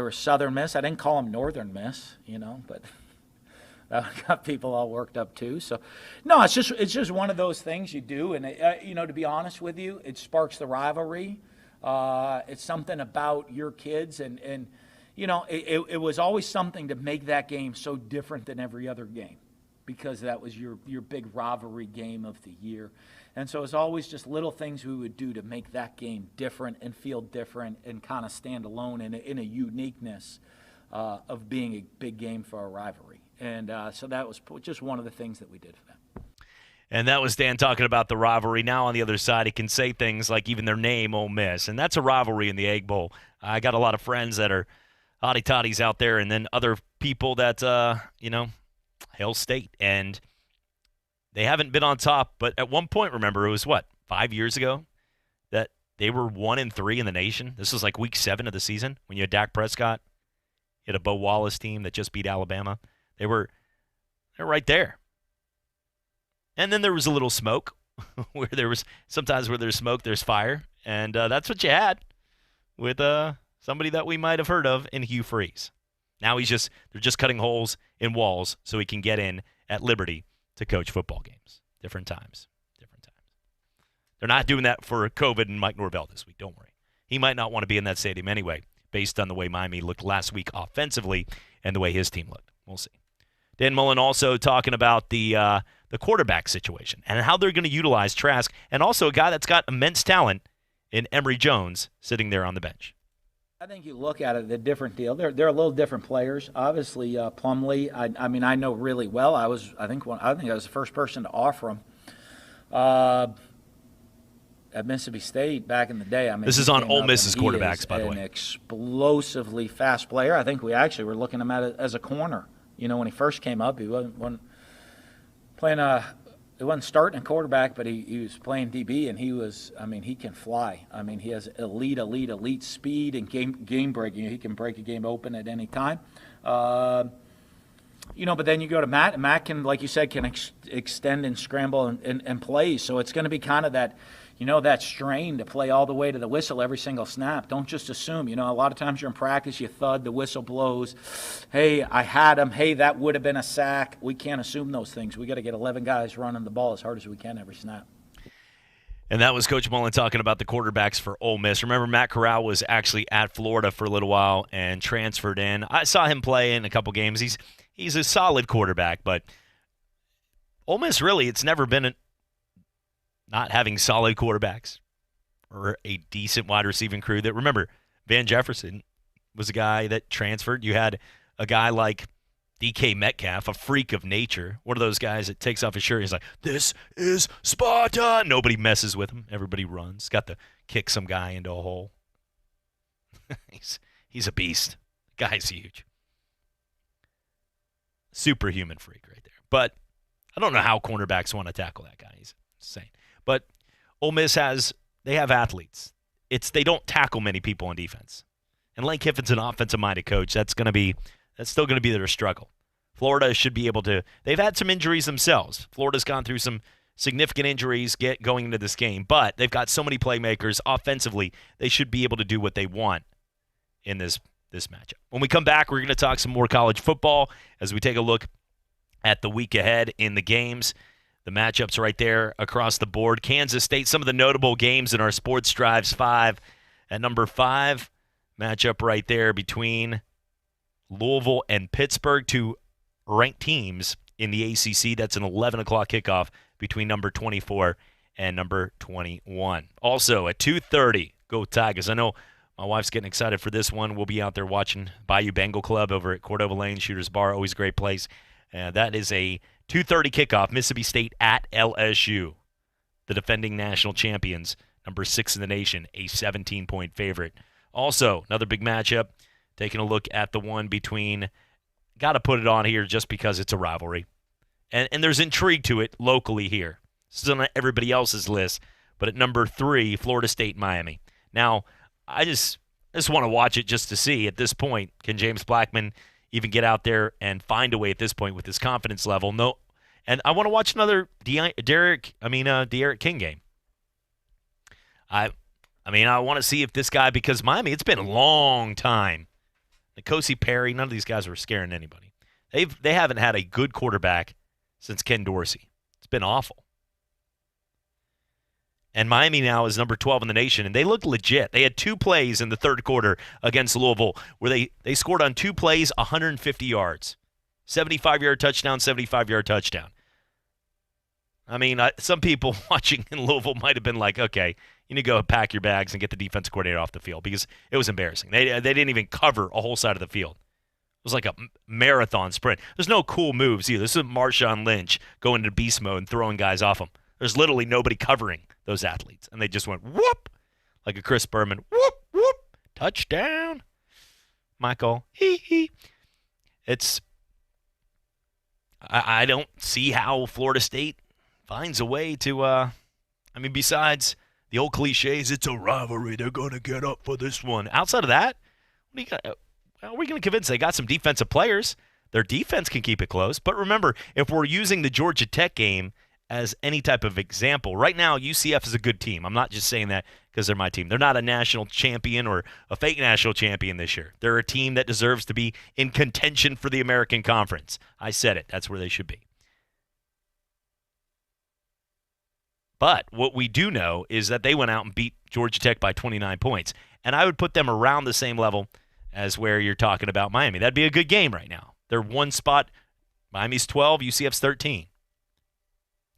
was Southern Miss. I didn't call them Northern Miss, but that got people all worked up too. So, no, it's just one of those things you do, and to be honest with you, it sparks the rivalry. It's something about your kids, and it was always something to make that game so different than every other game, because that was your big rivalry game of the year. And so it's always just little things we would do to make that game different and feel different and kind of stand alone in a uniqueness of being a big game for a rivalry. And so that was just one of the things that we did for them. And that was Dan talking about the rivalry. Now on the other side, he can say things like even their name, Ole Miss. And that's a rivalry in the Egg Bowl. I got a lot of friends that are hotty-toddies out there, and then other people that, hail State. And they haven't been on top. But at one point, remember, it was 5 years ago that they were 1-3 in the nation? This was like week 7 of the season when you had Dak Prescott. You had a Bo Wallace team that just beat Alabama. They're right there. And then there was a little smoke, where there's smoke, there's fire. And that's what you had with somebody that we might have heard of in Hugh Freeze. Now they're just cutting holes in walls so he can get in at Liberty to coach football games. Different times. They're not doing that for COVID and Mike Norvell this week. Don't worry. He might not want to be in that stadium anyway, based on the way Miami looked last week offensively and the way his team looked. We'll see. Dan Mullen also talking about the quarterback situation and how they're going to utilize Trask, and also a guy that's got immense talent in Emory Jones sitting there on the bench. I think you look at it, a different deal. They're a little different players. Obviously, Plumlee, I know really well. I think I was the first person to offer him at Mississippi State back in the day. This is on Ole Miss's quarterbacks, by the way. An explosively fast player. I think we actually were looking at him as a corner. When he first came up, he wasn't playing he wasn't starting a quarterback, but he was playing DB, and he can fly. He has elite speed and game breaking. He can break a game open at any time. But then you go to Matt, and Matt can, like you said, can extend and scramble and play. So it's going to be kind of that, that strain to play all the way to the whistle every single snap. Don't just assume. A lot of times you're in practice, you thud, the whistle blows. Hey, I had him. Hey, that would have been a sack. We can't assume those things. We got to get 11 guys running the ball as hard as we can every snap. And that was Coach Mullen talking about the quarterbacks for Ole Miss. Remember, Matt Corral was actually at Florida for a little while and transferred in. I saw him play in a couple games. He's a solid quarterback, but Ole Miss really, it's never been not having solid quarterbacks or a decent wide receiving crew. That remember, Van Jefferson was a guy that transferred. You had a guy like DK Metcalf, a freak of nature, one of those guys that takes off his shirt. He's like, "This is Sparta." Nobody messes with him. Everybody runs. Got to kick some guy into a hole. He's a beast. Guy's huge. Superhuman freak right there. But I don't know how cornerbacks want to tackle that guy. He's insane. But Ole Miss they have athletes. They don't tackle many people on defense. And Lane Kiffin's an offensive-minded coach. That's still going to be their struggle. Florida should be able to. They've had some injuries themselves. Florida's gone through some significant injuries going into this game, but they've got so many playmakers offensively. They should be able to do what they want in this matchup. When we come back, we're going to talk some more college football as we take a look at the week ahead in the games. The matchups right there across the board. Kansas State, some of the notable games in our Sports Drives 5. At number 5, matchup right there between Louisville and Pittsburgh, two ranked teams in the ACC. That's an 11 o'clock kickoff between number 24 and number 21. Also at 2:30, go Tigers. I know my wife's getting excited for this one. We'll be out there watching Bayou Bengal Club over at Cordova Lane, Shooter's Bar, always a great place. That is a 2:30 kickoff, Mississippi State at LSU. The defending national champions, number 6 in the nation, a 17-point favorite. Also, another big matchup, taking a look at the one between, got to put it on here just because it's a rivalry. And there's intrigue to it locally here. This is on everybody else's list, but at number 3, Florida State, Miami. Now, I just want to watch it just to see at this point, can James Blackman even get out there and find a way at this point with his confidence level? No. And I want to watch another D'Eriq King game. I want to see if this guy, because Miami, it's been a long time. N'Kosi Perry, none of these guys were scaring anybody. They haven't had a good quarterback since Ken Dorsey. It's been awful. And Miami now is number 12 in the nation, and they look legit. They had 2 plays in the third quarter against Louisville where they scored on 2 plays 150 yards. 75-yard touchdown, 75-yard touchdown. I mean, some people watching in Louisville might have been like, okay, you need to go pack your bags and get the defensive coordinator off the field because it was embarrassing. They didn't even cover a whole side of the field. It was like a marathon sprint. There's no cool moves either. This isn't Marshawn Lynch going into beast mode and throwing guys off him. There's literally nobody covering those athletes. And they just went whoop, like a Chris Berman, whoop, whoop, touchdown. Michael, hee. I don't see how Florida State finds a way to, besides the old cliches, it's a rivalry, they're going to get up for this one. Outside of that, how are we going to convince they got some defensive players? Their defense can keep it close. But remember, if we're using the Georgia Tech game as any type of example, right now UCF is a good team. I'm not just saying that because they're my team. They're not a national champion or a fake national champion this year. They're a team that deserves to be in contention for the American Conference. I said it. That's where they should be. But what we do know is that they went out and beat Georgia Tech by 29 points. And I would put them around the same level as where you're talking about Miami. That'd be a good game right now. They're one spot. Miami's 12, UCF's 13.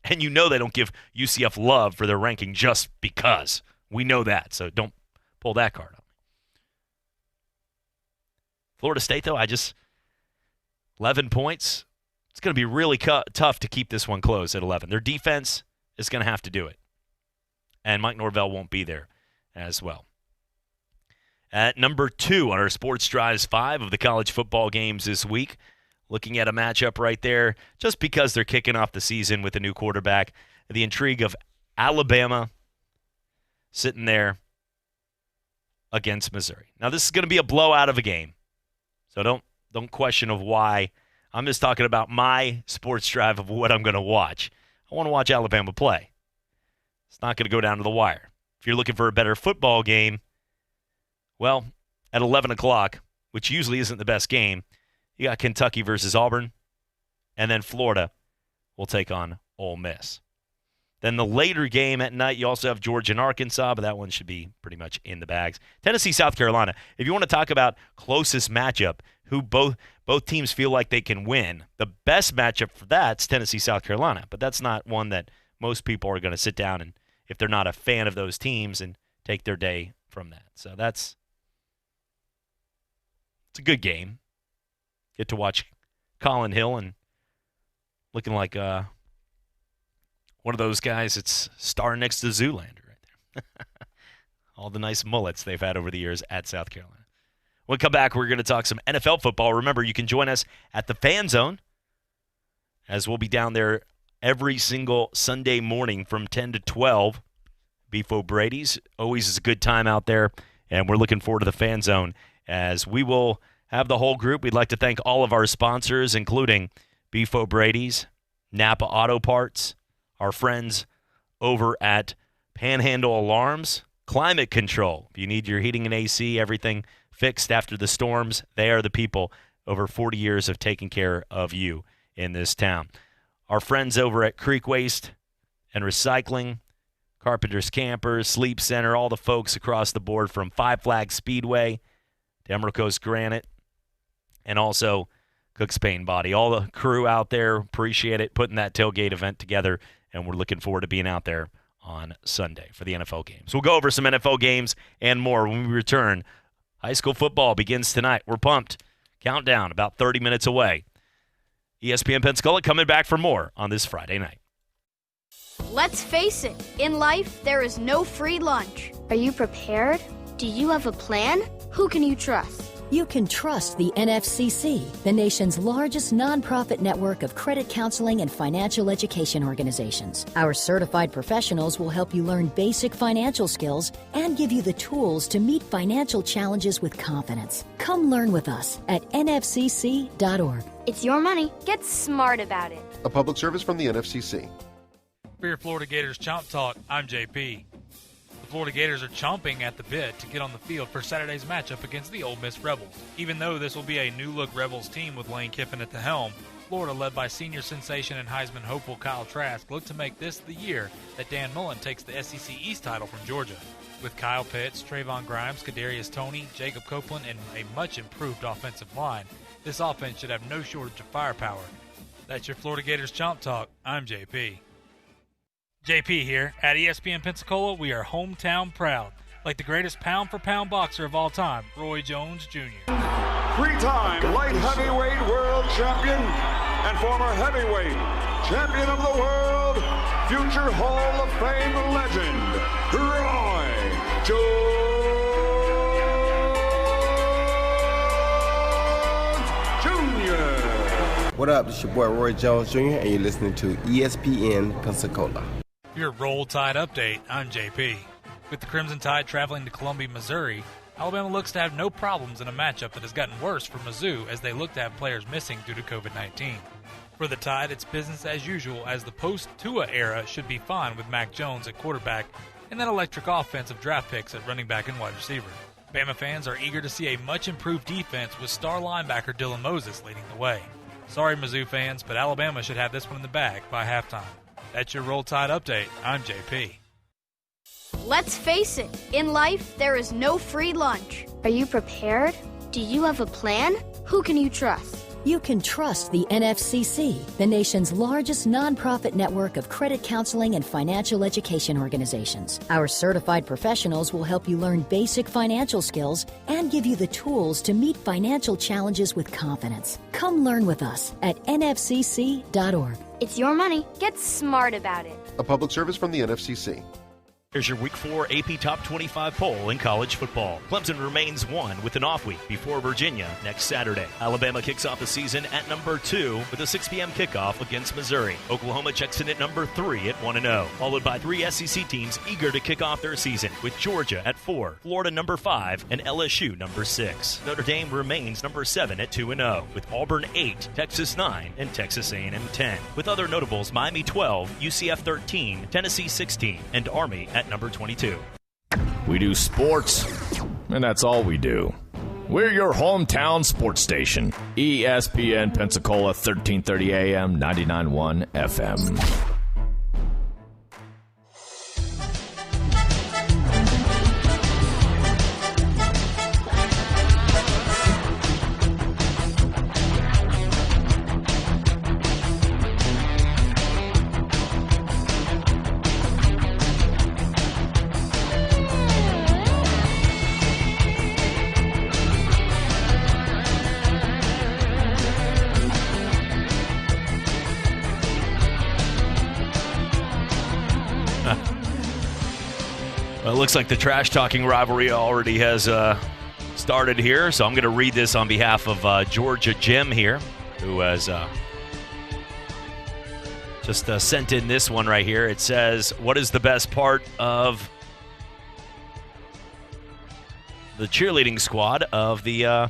And you know they don't give UCF love for their ranking just because. We know that, so don't pull that card on me. Florida State, though, 11 points. It's going to be really tough to keep this one close at 11. Their defense is going to have to do it. And Mike Norvell won't be there as well. At number 2 on our Sports Drives 5 of the college football games this week, looking at a matchup right there, just because they're kicking off the season with a new quarterback, the intrigue of Alabama sitting there against Missouri. Now, this is going to be a blowout of a game, so don't question of why. I'm just talking about my sports drive of what I'm going to watch. I want to watch Alabama play. It's not going to go down to the wire. If you're looking for a better football game, well, at 11 o'clock, which usually isn't the best game, you got Kentucky versus Auburn, and then Florida will take on Ole Miss. Then the later game at night, you also have Georgia and Arkansas, but that one should be pretty much in the bags. Tennessee, South Carolina. If you want to talk about closest matchup, who both teams feel like they can win, the best matchup for that's Tennessee, South Carolina. But that's not one that most people are going to sit down and, if they're not a fan of those teams, and take their day from that. So it's a good game. Get to watch Colin Hill and looking like one of those guys that's starring next to Zoolander right there. All the nice mullets they've had over the years at South Carolina. When we come back, we're going to talk some NFL football. Remember, you can join us at the Fan Zone, as we'll be down there every single Sunday morning from 10 to 12. Beef O'Brady's always is a good time out there, and we're looking forward to the Fan Zone, as we will have the whole group. We'd like to thank all of our sponsors, including Beef O'Brady's, Napa Auto Parts, our friends over at Panhandle Alarms, Climate Control. If you need your heating and AC, everything fixed after the storms, they are the people over 40 years of taking care of you in this town. Our friends over at Creek Waste and Recycling, Carpenter's Campers, Sleep Center, all the folks across the board from Five Flags Speedway to Emerald Coast Granite, and also Cook's Paint Body. All the crew out there, appreciate it, putting that tailgate event together, and we're looking forward to being out there on Sunday for the NFL games. We'll go over some NFL games and more when we return. High school football begins tonight. We're pumped. Countdown about 30 minutes away. ESPN Pensacola coming back for more on this Friday night. Let's face it, in life, there is no free lunch. Are you prepared? Do you have a plan? Who can you trust? You can trust the NFCC, the nation's largest nonprofit network of credit counseling and financial education organizations. Our certified professionals will help you learn basic financial skills and give you the tools to meet financial challenges with confidence. Come learn with us at nfcc.org. It's your money. Get smart about it. A public service from the NFCC. For your Florida Gators Chomp Talk, I'm JP. The Florida Gators are chomping at the bit to get on the field for Saturday's matchup against the Ole Miss Rebels. Even though this will be a new-look Rebels team with Lane Kiffin at the helm, Florida, led by senior sensation and Heisman hopeful Kyle Trask, look to make this the year that Dan Mullen takes the SEC East title from Georgia. With Kyle Pitts, Trayvon Grimes, Kadarius Toney, Jacob Copeland, and a much-improved offensive line, this offense should have no shortage of firepower. That's your Florida Gators Chomp Talk. I'm JP. JP here. At ESPN Pensacola, we are hometown proud. Like the greatest pound-for-pound boxer of all time, Roy Jones Jr. Three-time light heavyweight world champion and former heavyweight champion of the world, future Hall of Fame legend, Roy Jones Jr. What up? It's your boy Roy Jones Jr. and you're listening to ESPN Pensacola. Your Roll Tide update, I'm JP. With the Crimson Tide traveling to Columbia, Missouri, Alabama looks to have no problems in a matchup that has gotten worse for Mizzou as they look to have players missing due to COVID-19. For the Tide, it's business as usual as the post-Tua era should be fine with Mac Jones at quarterback and that electric offense of draft picks at running back and wide receiver. Bama fans are eager to see a much-improved defense with star linebacker Dylan Moses leading the way. Sorry, Mizzou fans, but Alabama should have this one in the bag by halftime. That's your Roll Tide update. I'm JP. Let's face it, in life, there is no free lunch. Are you prepared? Do you have a plan? Who can you trust? You can trust the NFCC, the nation's largest nonprofit network of credit counseling and financial education organizations. Our certified professionals will help you learn basic financial skills and give you the tools to meet financial challenges with confidence. Come learn with us at nfcc.org. It's your money. Get smart about it. A public service from the NFCC. Here's your Week 4 AP Top 25 poll in college football. Clemson remains 1 with an off week before Virginia next Saturday. Alabama kicks off the season at number 2 with a 6 p.m. kickoff against Missouri. Oklahoma checks in at number 3 at 1-0, followed by 3 SEC teams eager to kick off their season, with Georgia at 4, Florida number 5, and LSU number 6. Notre Dame remains number 7 at 2-0, with Auburn 8, Texas 9, and Texas A&M 10. With other notables, Miami 12, UCF 13, Tennessee 16, and Army at number 22. We do sports, and that's all we do. We're your hometown sports station, ESPN Pensacola 1330 AM, 99.1 FM. looks like the trash-talking rivalry already has started here, so I'm going to read this on behalf of Georgia Jim here, who has just sent in this one right here. It says, what is the best part of the cheerleading squad of the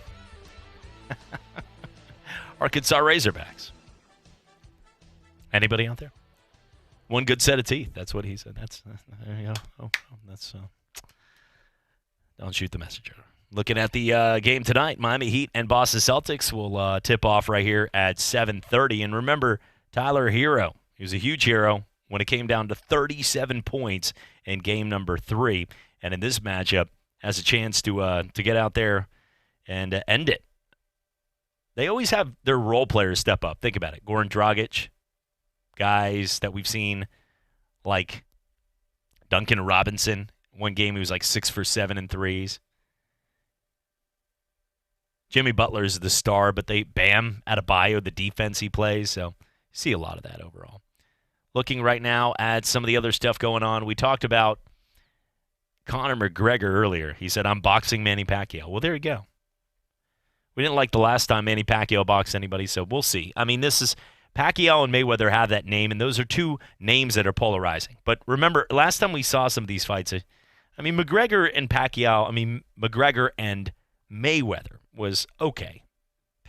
Arkansas Razorbacks? Anybody out there? One good set of teeth. That's what he said. That's there you go. Oh, that's don't shoot the messenger. Looking at the game tonight, Miami Heat and Boston Celtics will tip off right here at 7:30. And remember, Tyler Hero. He was a huge hero when it came down to 37 points in game number 3. And in this matchup, has a chance to get out there and end it. They always have their role players step up. Think about it. Goran Dragic, guys that we've seen like Duncan Robinson. One game he was like 6 for 7 in threes. Jimmy Butler is the star, but Bam Adebayo, the defense he plays. So you see a lot of that overall. Looking right now at some of the other stuff going on. We talked about Conor McGregor earlier. He said, I'm boxing Manny Pacquiao. Well, there you go. We didn't like the last time Manny Pacquiao boxed anybody, so we'll see. I mean, this is Pacquiao and Mayweather have that name, and those are two names that are polarizing. But remember, last time we saw some of these fights, McGregor and Pacquiao, McGregor and Mayweather was okay.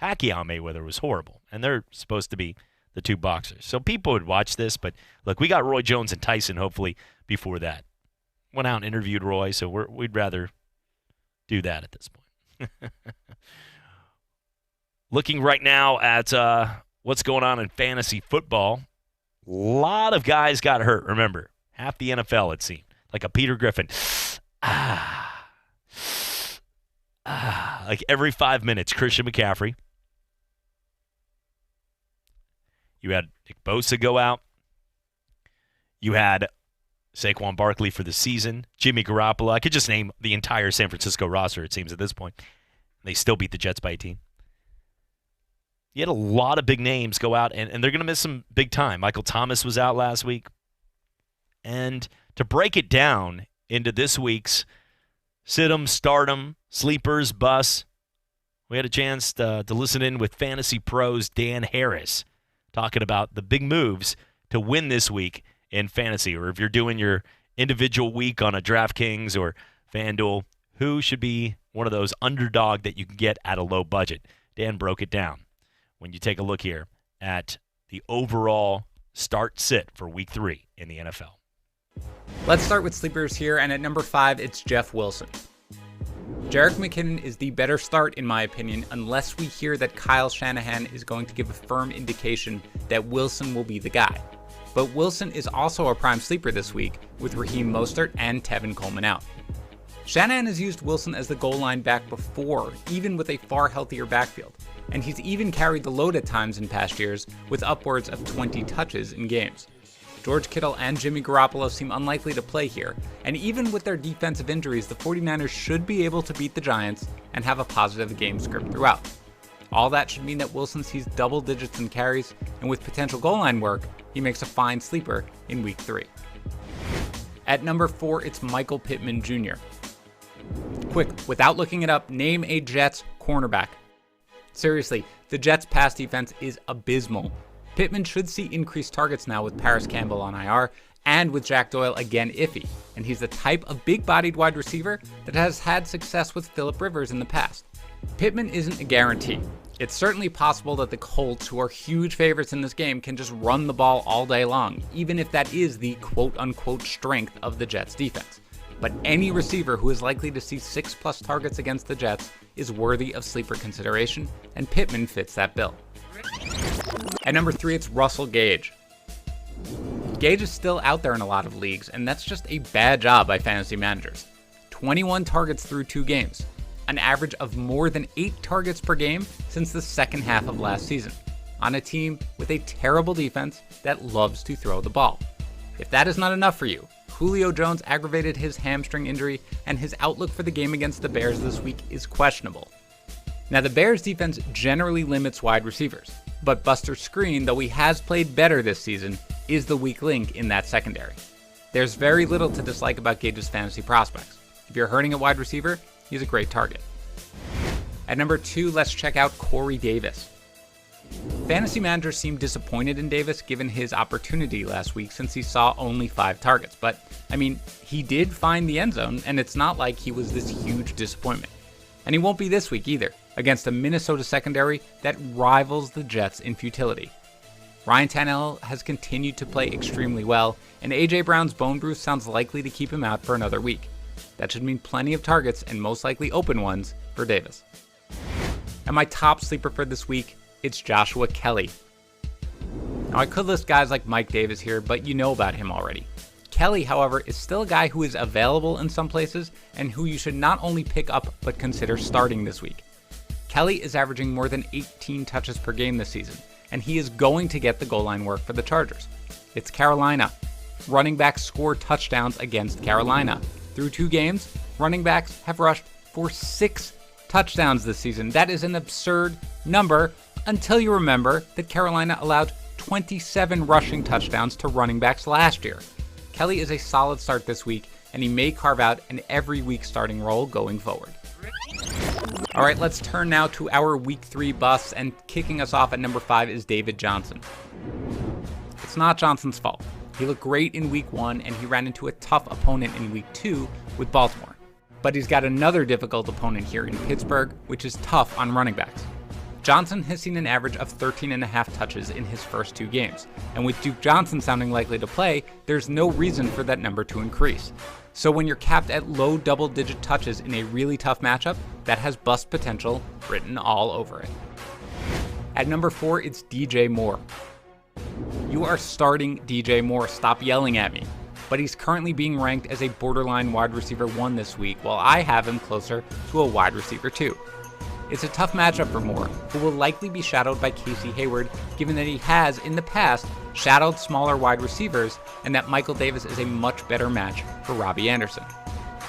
Pacquiao and Mayweather was horrible, and they're supposed to be the two boxers. So people would watch this, but look, we got Roy Jones and Tyson hopefully before that. Went out and interviewed Roy, so we'd rather do that at this point. Looking right now at what's going on in fantasy football, a lot of guys got hurt. Remember, half the NFL, it seemed. Like a Peter Griffin. Like every 5 minutes, Christian McCaffrey. You had Nick Bosa go out. You had Saquon Barkley for the season. Jimmy Garoppolo. I could just name the entire San Francisco roster, it seems, at this point. They still beat the Jets by 18. You had a lot of big names go out, and they're going to miss some big time. Michael Thomas was out last week. And to break it down into this week's sit-em, start-em, sleepers, bus, we had a chance to listen in with Fantasy Pros Dan Harris talking about the big moves to win this week in fantasy, or if you're doing your individual week on a DraftKings or FanDuel, who should be one of those underdog that you can get at a low budget. Dan broke it down when you take a look here at the overall start-sit for Week 3 in the NFL. Let's start with sleepers here, and at number 5, it's Jeff Wilson. Jerick McKinnon is the better start, in my opinion, unless we hear that Kyle Shanahan is going to give a firm indication that Wilson will be the guy. But Wilson is also a prime sleeper this week, with Raheem Mostert and Tevin Coleman out. Shanahan has used Wilson as the goal line back before, even with a far healthier backfield, and he's even carried the load at times in past years with upwards of 20 touches in games. George Kittle and Jimmy Garoppolo seem unlikely to play here, and even with their defensive injuries, the 49ers should be able to beat the Giants and have a positive game script throughout. All that should mean that Wilson sees double digits in carries, and with potential goal line work, he makes a fine sleeper in Week 3. At number 4, it's Michael Pittman Jr. Quick, without looking it up, name a Jets cornerback. Seriously, the Jets' pass defense is abysmal. Pittman should see increased targets now with Paris Campbell on IR and with Jack Doyle again iffy, and he's the type of big-bodied wide receiver that has had success with Phillip Rivers in the past. Pittman isn't a guarantee. It's certainly possible that the Colts, who are huge favorites in this game, can just run the ball all day long, even if that is the quote-unquote strength of the Jets' defense. But any receiver who is likely to see 6+ targets against the Jets is worthy of sleeper consideration, and Pittman fits that bill. At number 3, it's Russell Gage. Gage is still out there in a lot of leagues, and that's just a bad job by fantasy managers. 21 targets through 2 games, an average of more than 8 targets per game since the second half of last season, on a team with a terrible defense that loves to throw the ball. If that is not enough for you, Julio Jones aggravated his hamstring injury, and his outlook for the game against the Bears this week is questionable. Now, the Bears' defense generally limits wide receivers, but Buster Skrine, though he has played better this season, is the weak link in that secondary. There's very little to dislike about Gage's fantasy prospects. If you're hurting at wide receiver, he's a great target. At number 2, let's check out Corey Davis. Fantasy managers seemed disappointed in Davis given his opportunity last week since he saw only 5 targets. But, he did find the end zone, and it's not like he was this huge disappointment. And he won't be this week either, against a Minnesota secondary that rivals the Jets in futility. Ryan Tannehill has continued to play extremely well, and A.J. Brown's bone bruise sounds likely to keep him out for another week. That should mean plenty of targets, and most likely open ones, for Davis. And my top sleeper for this week, it's Joshua Kelly. Now, I could list guys like Mike Davis here, but you know about him already. Kelly, however, is still a guy who is available in some places and who you should not only pick up but consider starting this week. Kelly is averaging more than 18 touches per game this season, and he is going to get the goal line work for the Chargers. It's Carolina. Running backs score touchdowns against Carolina. Through 2 games, running backs have rushed for 6 touchdowns this season. That is an absurd number until you remember that Carolina allowed 27 rushing touchdowns to running backs last year. Kelly is a solid start this week, and he may carve out an every week starting role going forward. All right, let's turn now to our week 3 busts, and kicking us off at number 5 is David Johnson. It's not Johnson's fault. He looked great in week 1, and he ran into a tough opponent in week 2 with Baltimore. But he's got another difficult opponent here in Pittsburgh, which is tough on running backs. Johnson has seen an average of 13.5 touches in his first 2 games, and with Duke Johnson sounding likely to play, there's no reason for that number to increase. So when you're capped at low double-digit touches in a really tough matchup, that has bust potential written all over it. At number 4, it's DJ Moore. You are starting DJ Moore, stop yelling at me. But he's currently being ranked as a borderline wide receiver 1 this week, while I have him closer to a wide receiver 2. It's a tough matchup for Moore, who will likely be shadowed by Casey Hayward, given that he has, in the past, shadowed smaller wide receivers, and that Michael Davis is a much better match for Robbie Anderson.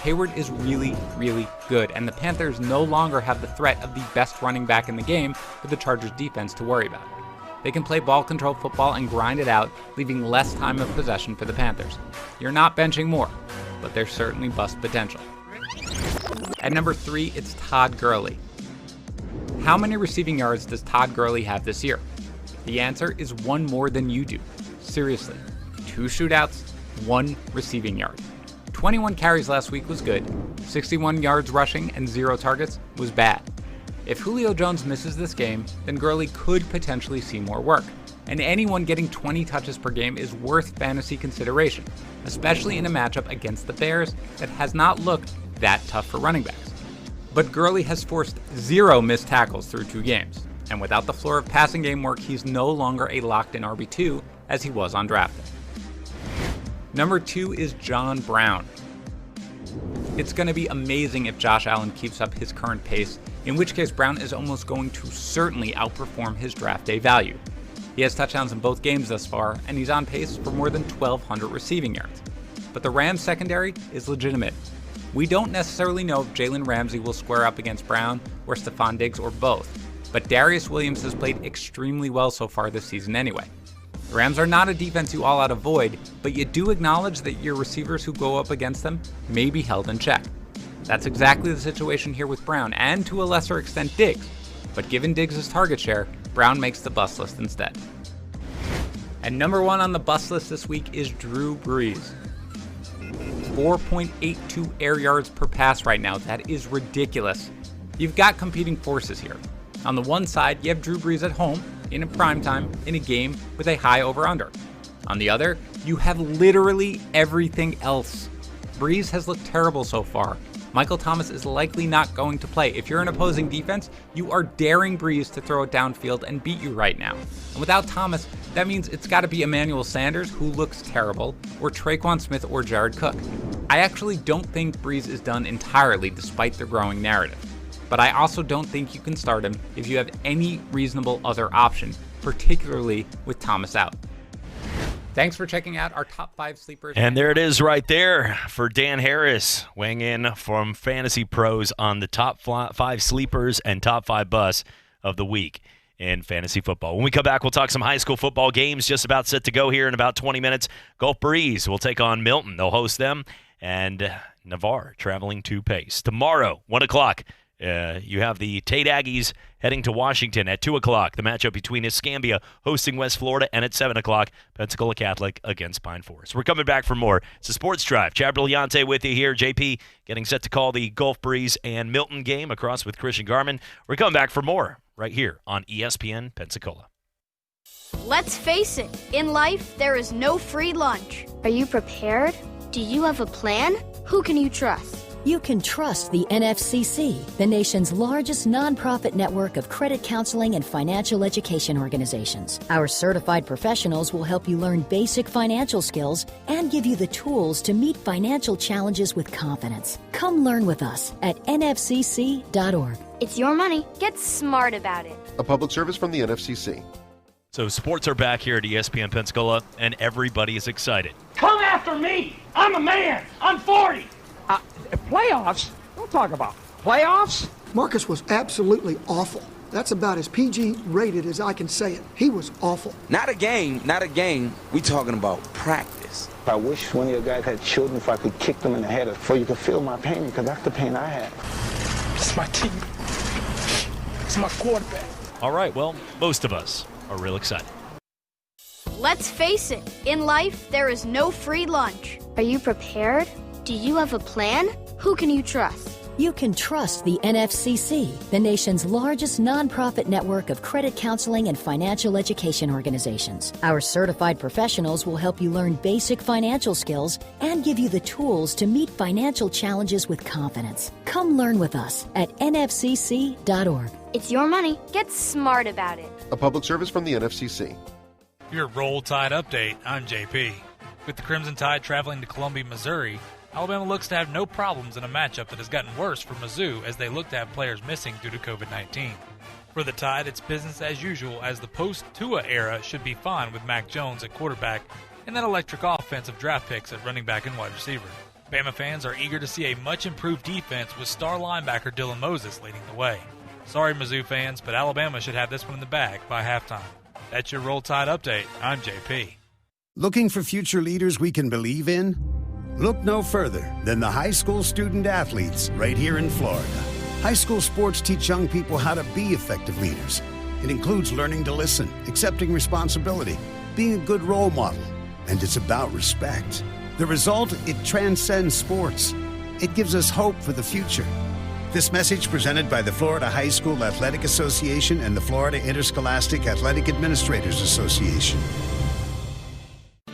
Hayward is really, really good, and the Panthers no longer have the threat of the best running back in the game for the Chargers defense to worry about. They can play ball control football and grind it out, leaving less time of possession for the Panthers. You're not benching Moore, but there's certainly bust potential. At number 3, it's Todd Gurley. How many receiving yards does Todd Gurley have this year? The answer is 1 more than you do. Seriously. 2 shootouts, 1 receiving yard. 21 carries last week was good. 61 yards rushing and 0 targets was bad. If Julio Jones misses this game, then Gurley could potentially see more work. And anyone getting 20 touches per game is worth fantasy consideration, especially in a matchup against the Bears that has not looked that tough for running backs. But Gurley has forced 0 missed tackles through 2 games, and without the floor of passing game work, he's no longer a locked-in RB2 as he was on draft day. Number 2 is John Brown. It's going to be amazing if Josh Allen keeps up his current pace, in which case Brown is almost going to certainly outperform his draft day value. He has touchdowns in both games thus far, and he's on pace for more than 1,200 receiving yards. But the Rams secondary is legitimate. We don't necessarily know if Jalen Ramsey will square up against Brown or Stephon Diggs or both, but Darius Williams has played extremely well so far this season anyway. The Rams are not a defense you all out avoid, but you do acknowledge that your receivers who go up against them may be held in check. That's exactly the situation here with Brown, and to a lesser extent Diggs, but given Diggs' target share, Brown makes the bust list instead. And number 1 on the bust list this week is Drew Brees. 4.82 air yards per pass right now. That is ridiculous. You've got competing forces here. On the one side, you have Drew Brees at home, in a primetime, in a game with a high over-under. On the other, you have literally everything else. Brees has looked terrible so far. Michael Thomas is likely not going to play. If you're an opposing defense, you are daring Brees to throw it downfield and beat you right now. And without Thomas, that means it's got to be Emmanuel Sanders, who looks terrible, or Traquan Smith or Jared Cook. I actually don't think Brees is done entirely despite the growing narrative. But I also don't think you can start him if you have any reasonable other option, particularly with Thomas out. Thanks for checking out our top 5 sleepers. And there it is right there for Dan Harris, weighing in from Fantasy Pros on the top 5 sleepers and top 5 busts of the week. in fantasy football. When we come back, we'll talk some high school football games just about set to go here in about 20 minutes. Gulf Breeze will take on Milton. They'll host them. And Navarre traveling to Pace. Tomorrow, 1 o'clock, you have the Tate Aggies heading to Washington. At 2 o'clock, the matchup between Escambia hosting West Florida. And at 7 o'clock, Pensacola Catholic against Pine Forest. We're coming back for more. It's a Sports Drive. Chad Brillante with you here. JP getting set to call the Gulf Breeze and Milton game across with Christian Garmin. We're coming back for more right here on ESPN Pensacola. Let's face it, in life, there is no free lunch. Are you prepared? Do you have a plan? Who can you trust? You can trust the NFCC, the nation's largest nonprofit network of credit counseling and financial education organizations. Our certified professionals will help you learn basic financial skills and give you the tools to meet financial challenges with confidence. Come learn with us at nfcc.org. It's your money. Get smart about it. A public service from the NFCC. So sports are back here at ESPN Pensacola, and everybody is excited. Come after me! I'm a man! I'm 40! Playoffs? Don't talk about playoffs. Marcus was absolutely awful. That's about as PG rated as I can say it. He was awful. Not a game. We talking about practice. I wish one of your guys had children if I could kick them in the head so you could feel my pain, because that's the pain I had. It's my team. It's my quarterback. All right, well, most of us are real excited. Let's face it, in life, there is no free lunch. Are you prepared? Do you have a plan? Who can you trust? You can trust the NFCC, the nation's largest nonprofit network of credit counseling and financial education organizations. Our certified professionals will help you learn basic financial skills and give you the tools to meet financial challenges with confidence. Come learn with us at nfcc.org. It's your money. Get smart about it. A public service from the NFCC. Your Roll Tide update. I'm JP. With the Crimson Tide traveling to Columbia, Missouri, Alabama looks to have no problems in a matchup that has gotten worse for Mizzou as they look to have players missing due to COVID-19. For the Tide, it's business as usual as the post-Tua era should be fine with Mac Jones at quarterback and that electric offensive draft picks at running back and wide receiver. Bama fans are eager to see a much-improved defense with star linebacker Dylan Moses leading the way. Sorry, Mizzou fans, but Alabama should have this one in the bag by halftime. That's your Roll Tide update. I'm JP. Looking for future leaders we can believe in? Look no further than the high school student athletes right here in Florida. High school sports teach young people how to be effective leaders. It includes learning to listen, accepting responsibility, being a good role model, and it's about respect. The result, it transcends sports. It gives us hope for the future. This message presented by the Florida High School Athletic Association and the Florida Interscholastic Athletic Administrators Association.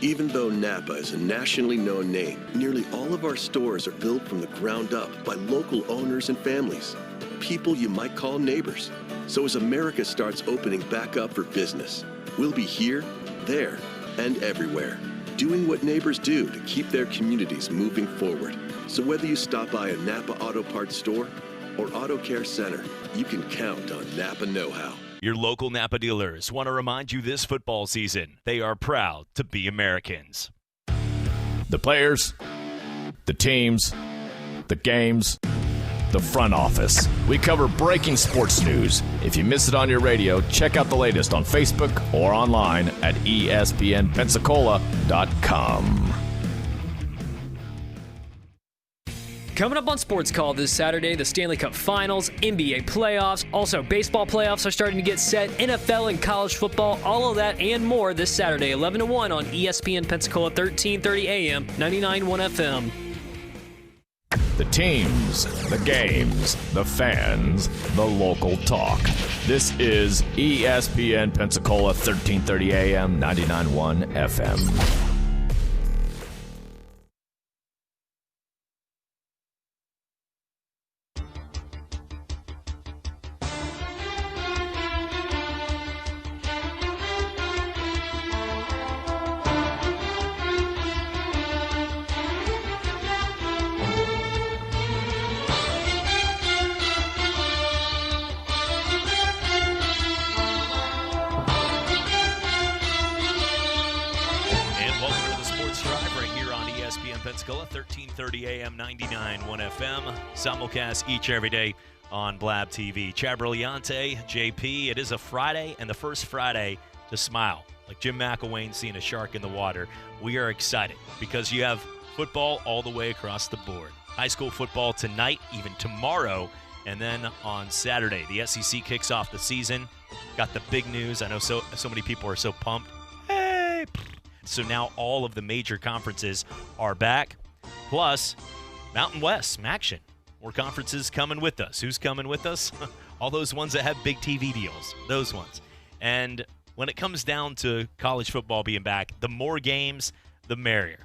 Even though Napa is a nationally known name, nearly all of our stores are built from the ground up by local owners and families, people you might call neighbors. So as America starts opening back up for business, we'll be here, there, and everywhere, doing what neighbors do to keep their communities moving forward. So whether you stop by a Napa Auto Parts store or Auto Care Center, you can count on Napa know-how. Your local Napa dealers want to remind you this football season, they are proud to be Americans. The players, the teams, the games, the front office. We cover breaking sports news. If you miss it on your radio, check out the latest on Facebook or online at ESPNpensacola.com. Coming up on Sports Call this Saturday, the Stanley Cup Finals, NBA playoffs, also baseball playoffs are starting to get set, NFL and college football, all of that and more this Saturday, 11 to 1 on ESPN Pensacola, 1330 AM, 99.1 FM. The teams, the games, the fans, the local talk. This is ESPN Pensacola, 1330 AM, 99.1 FM. Pensacola, 1330 AM, 99.1 FM. Simulcast each and every day on Blab TV. Chad Brilliante, JP. It is a Friday, and the first Friday to smile. Like Jim McElwain seeing a shark in the water. We are excited because you have football all the way across the board. High school football tonight, even tomorrow, and then on Saturday, the SEC kicks off the season. Got the big news. I know so many people are so pumped. Hey! So now all of the major conferences are back. Plus, Mountain West, some action. More conferences coming with us. Who's coming with us? All those ones that have big TV deals. Those ones. And when it comes down to college football being back, the more games, the merrier.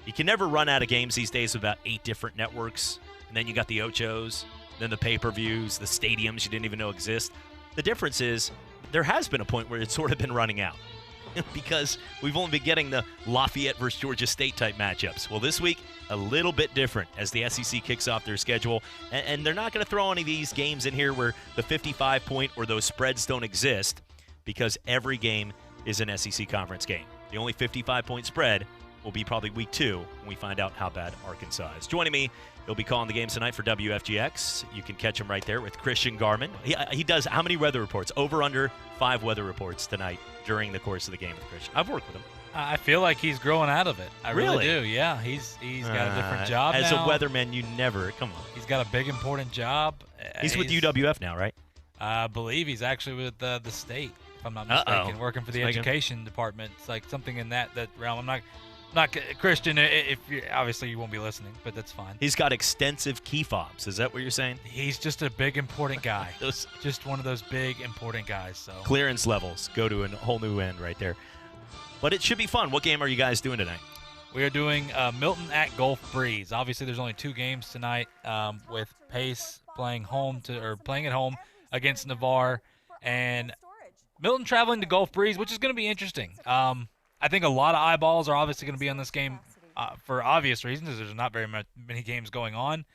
You can never run out of games these days with about 8 different networks. And then you got the Ochos, then the pay-per-views, the stadiums you didn't even know exist. The difference is there has been a point where it's sort of been running out because we've only been getting the Lafayette versus Georgia State type matchups. Well, this week, a little bit different as the SEC kicks off their schedule. And they're not going to throw any of these games in here where the 55-point or those spreads don't exist because every game is an SEC conference game. The only 55-point spread will be probably week 2 when we find out how bad Arkansas is. Joining me, he'll be calling the games tonight for WFGX. You can catch him right there with Christian Garman. He does how many weather reports? Over, under 5 weather reports tonight during the course of the game with Christian. I've worked with him. I feel like he's growing out of it. I really do. Yeah, he's got a different job as now. a weatherman, you never. Come on. He's got a big, important job. He's with UWF now, right? I believe he's actually with the state, if I'm not mistaken, working for the education department. It's like something in that realm. I'm not Christian. If you obviously you won't be listening, but that's fine. He's got extensive key fobs. Is that what you're saying? He's just a big, important guy. Just one of those big, important guys. So clearance levels go to a whole new end right there. But it should be fun. What game are you guys doing tonight? We are doing Milton at Gulf Breeze. Obviously, there's only 2 games tonight, with Pace playing at home against Navarre, and Milton traveling to Gulf Breeze, which is going to be interesting. I think a lot of eyeballs are obviously going to be on this game for obvious reasons, as there's not very many games going on.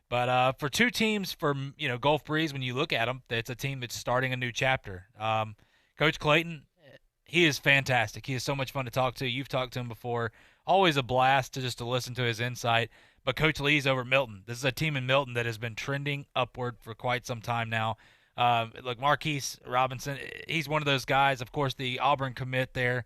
But for 2 teams, for Gulf Breeze, when you look at them, it's a team that's starting a new chapter. Coach Clayton, he is fantastic. He is so much fun to talk to. You've talked to him before. Always a blast to listen to his insight. But Coach Lee's over at Milton. This is a team in Milton that has been trending upward for quite some time now. Look, Marquise Robinson, he's one of those guys. Of course, the Auburn commit there.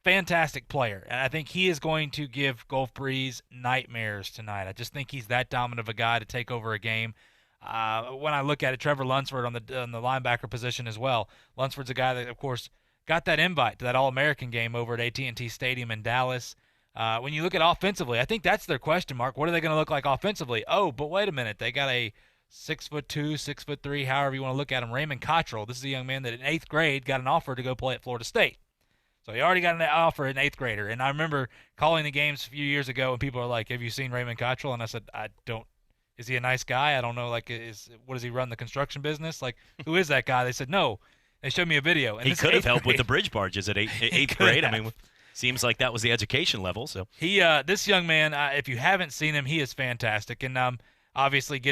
Fantastic player. And I think he is going to give Gulf Breeze nightmares tonight. I just think he's that dominant of a guy to take over a game. When I look at it, Trevor Lunsford on the linebacker position as well. Lunsford's a guy that, of course, got that invite to that All-American game over at AT&T Stadium in Dallas. When you look at offensively, I think that's their question mark. What are they going to look like offensively? Oh, but wait a minute. They got a 6'2", 6'3", however you want to look at him, Raymond Cottrell. This is a young man that in 8th grade got an offer to go play at Florida State. So he already got an offer an 8th grader. And I remember calling the games a few years ago, and people are like, have you seen Raymond Cottrell? And I said, I don't. Is he a nice guy? I don't know. What does he run, the construction business? Like, who is that guy? They said, no. They showed me a video. And he could have helped with the bridge barges at 8th grade. I mean, seems like that was the education level. So this young man, if you haven't seen him, he is fantastic. And obviously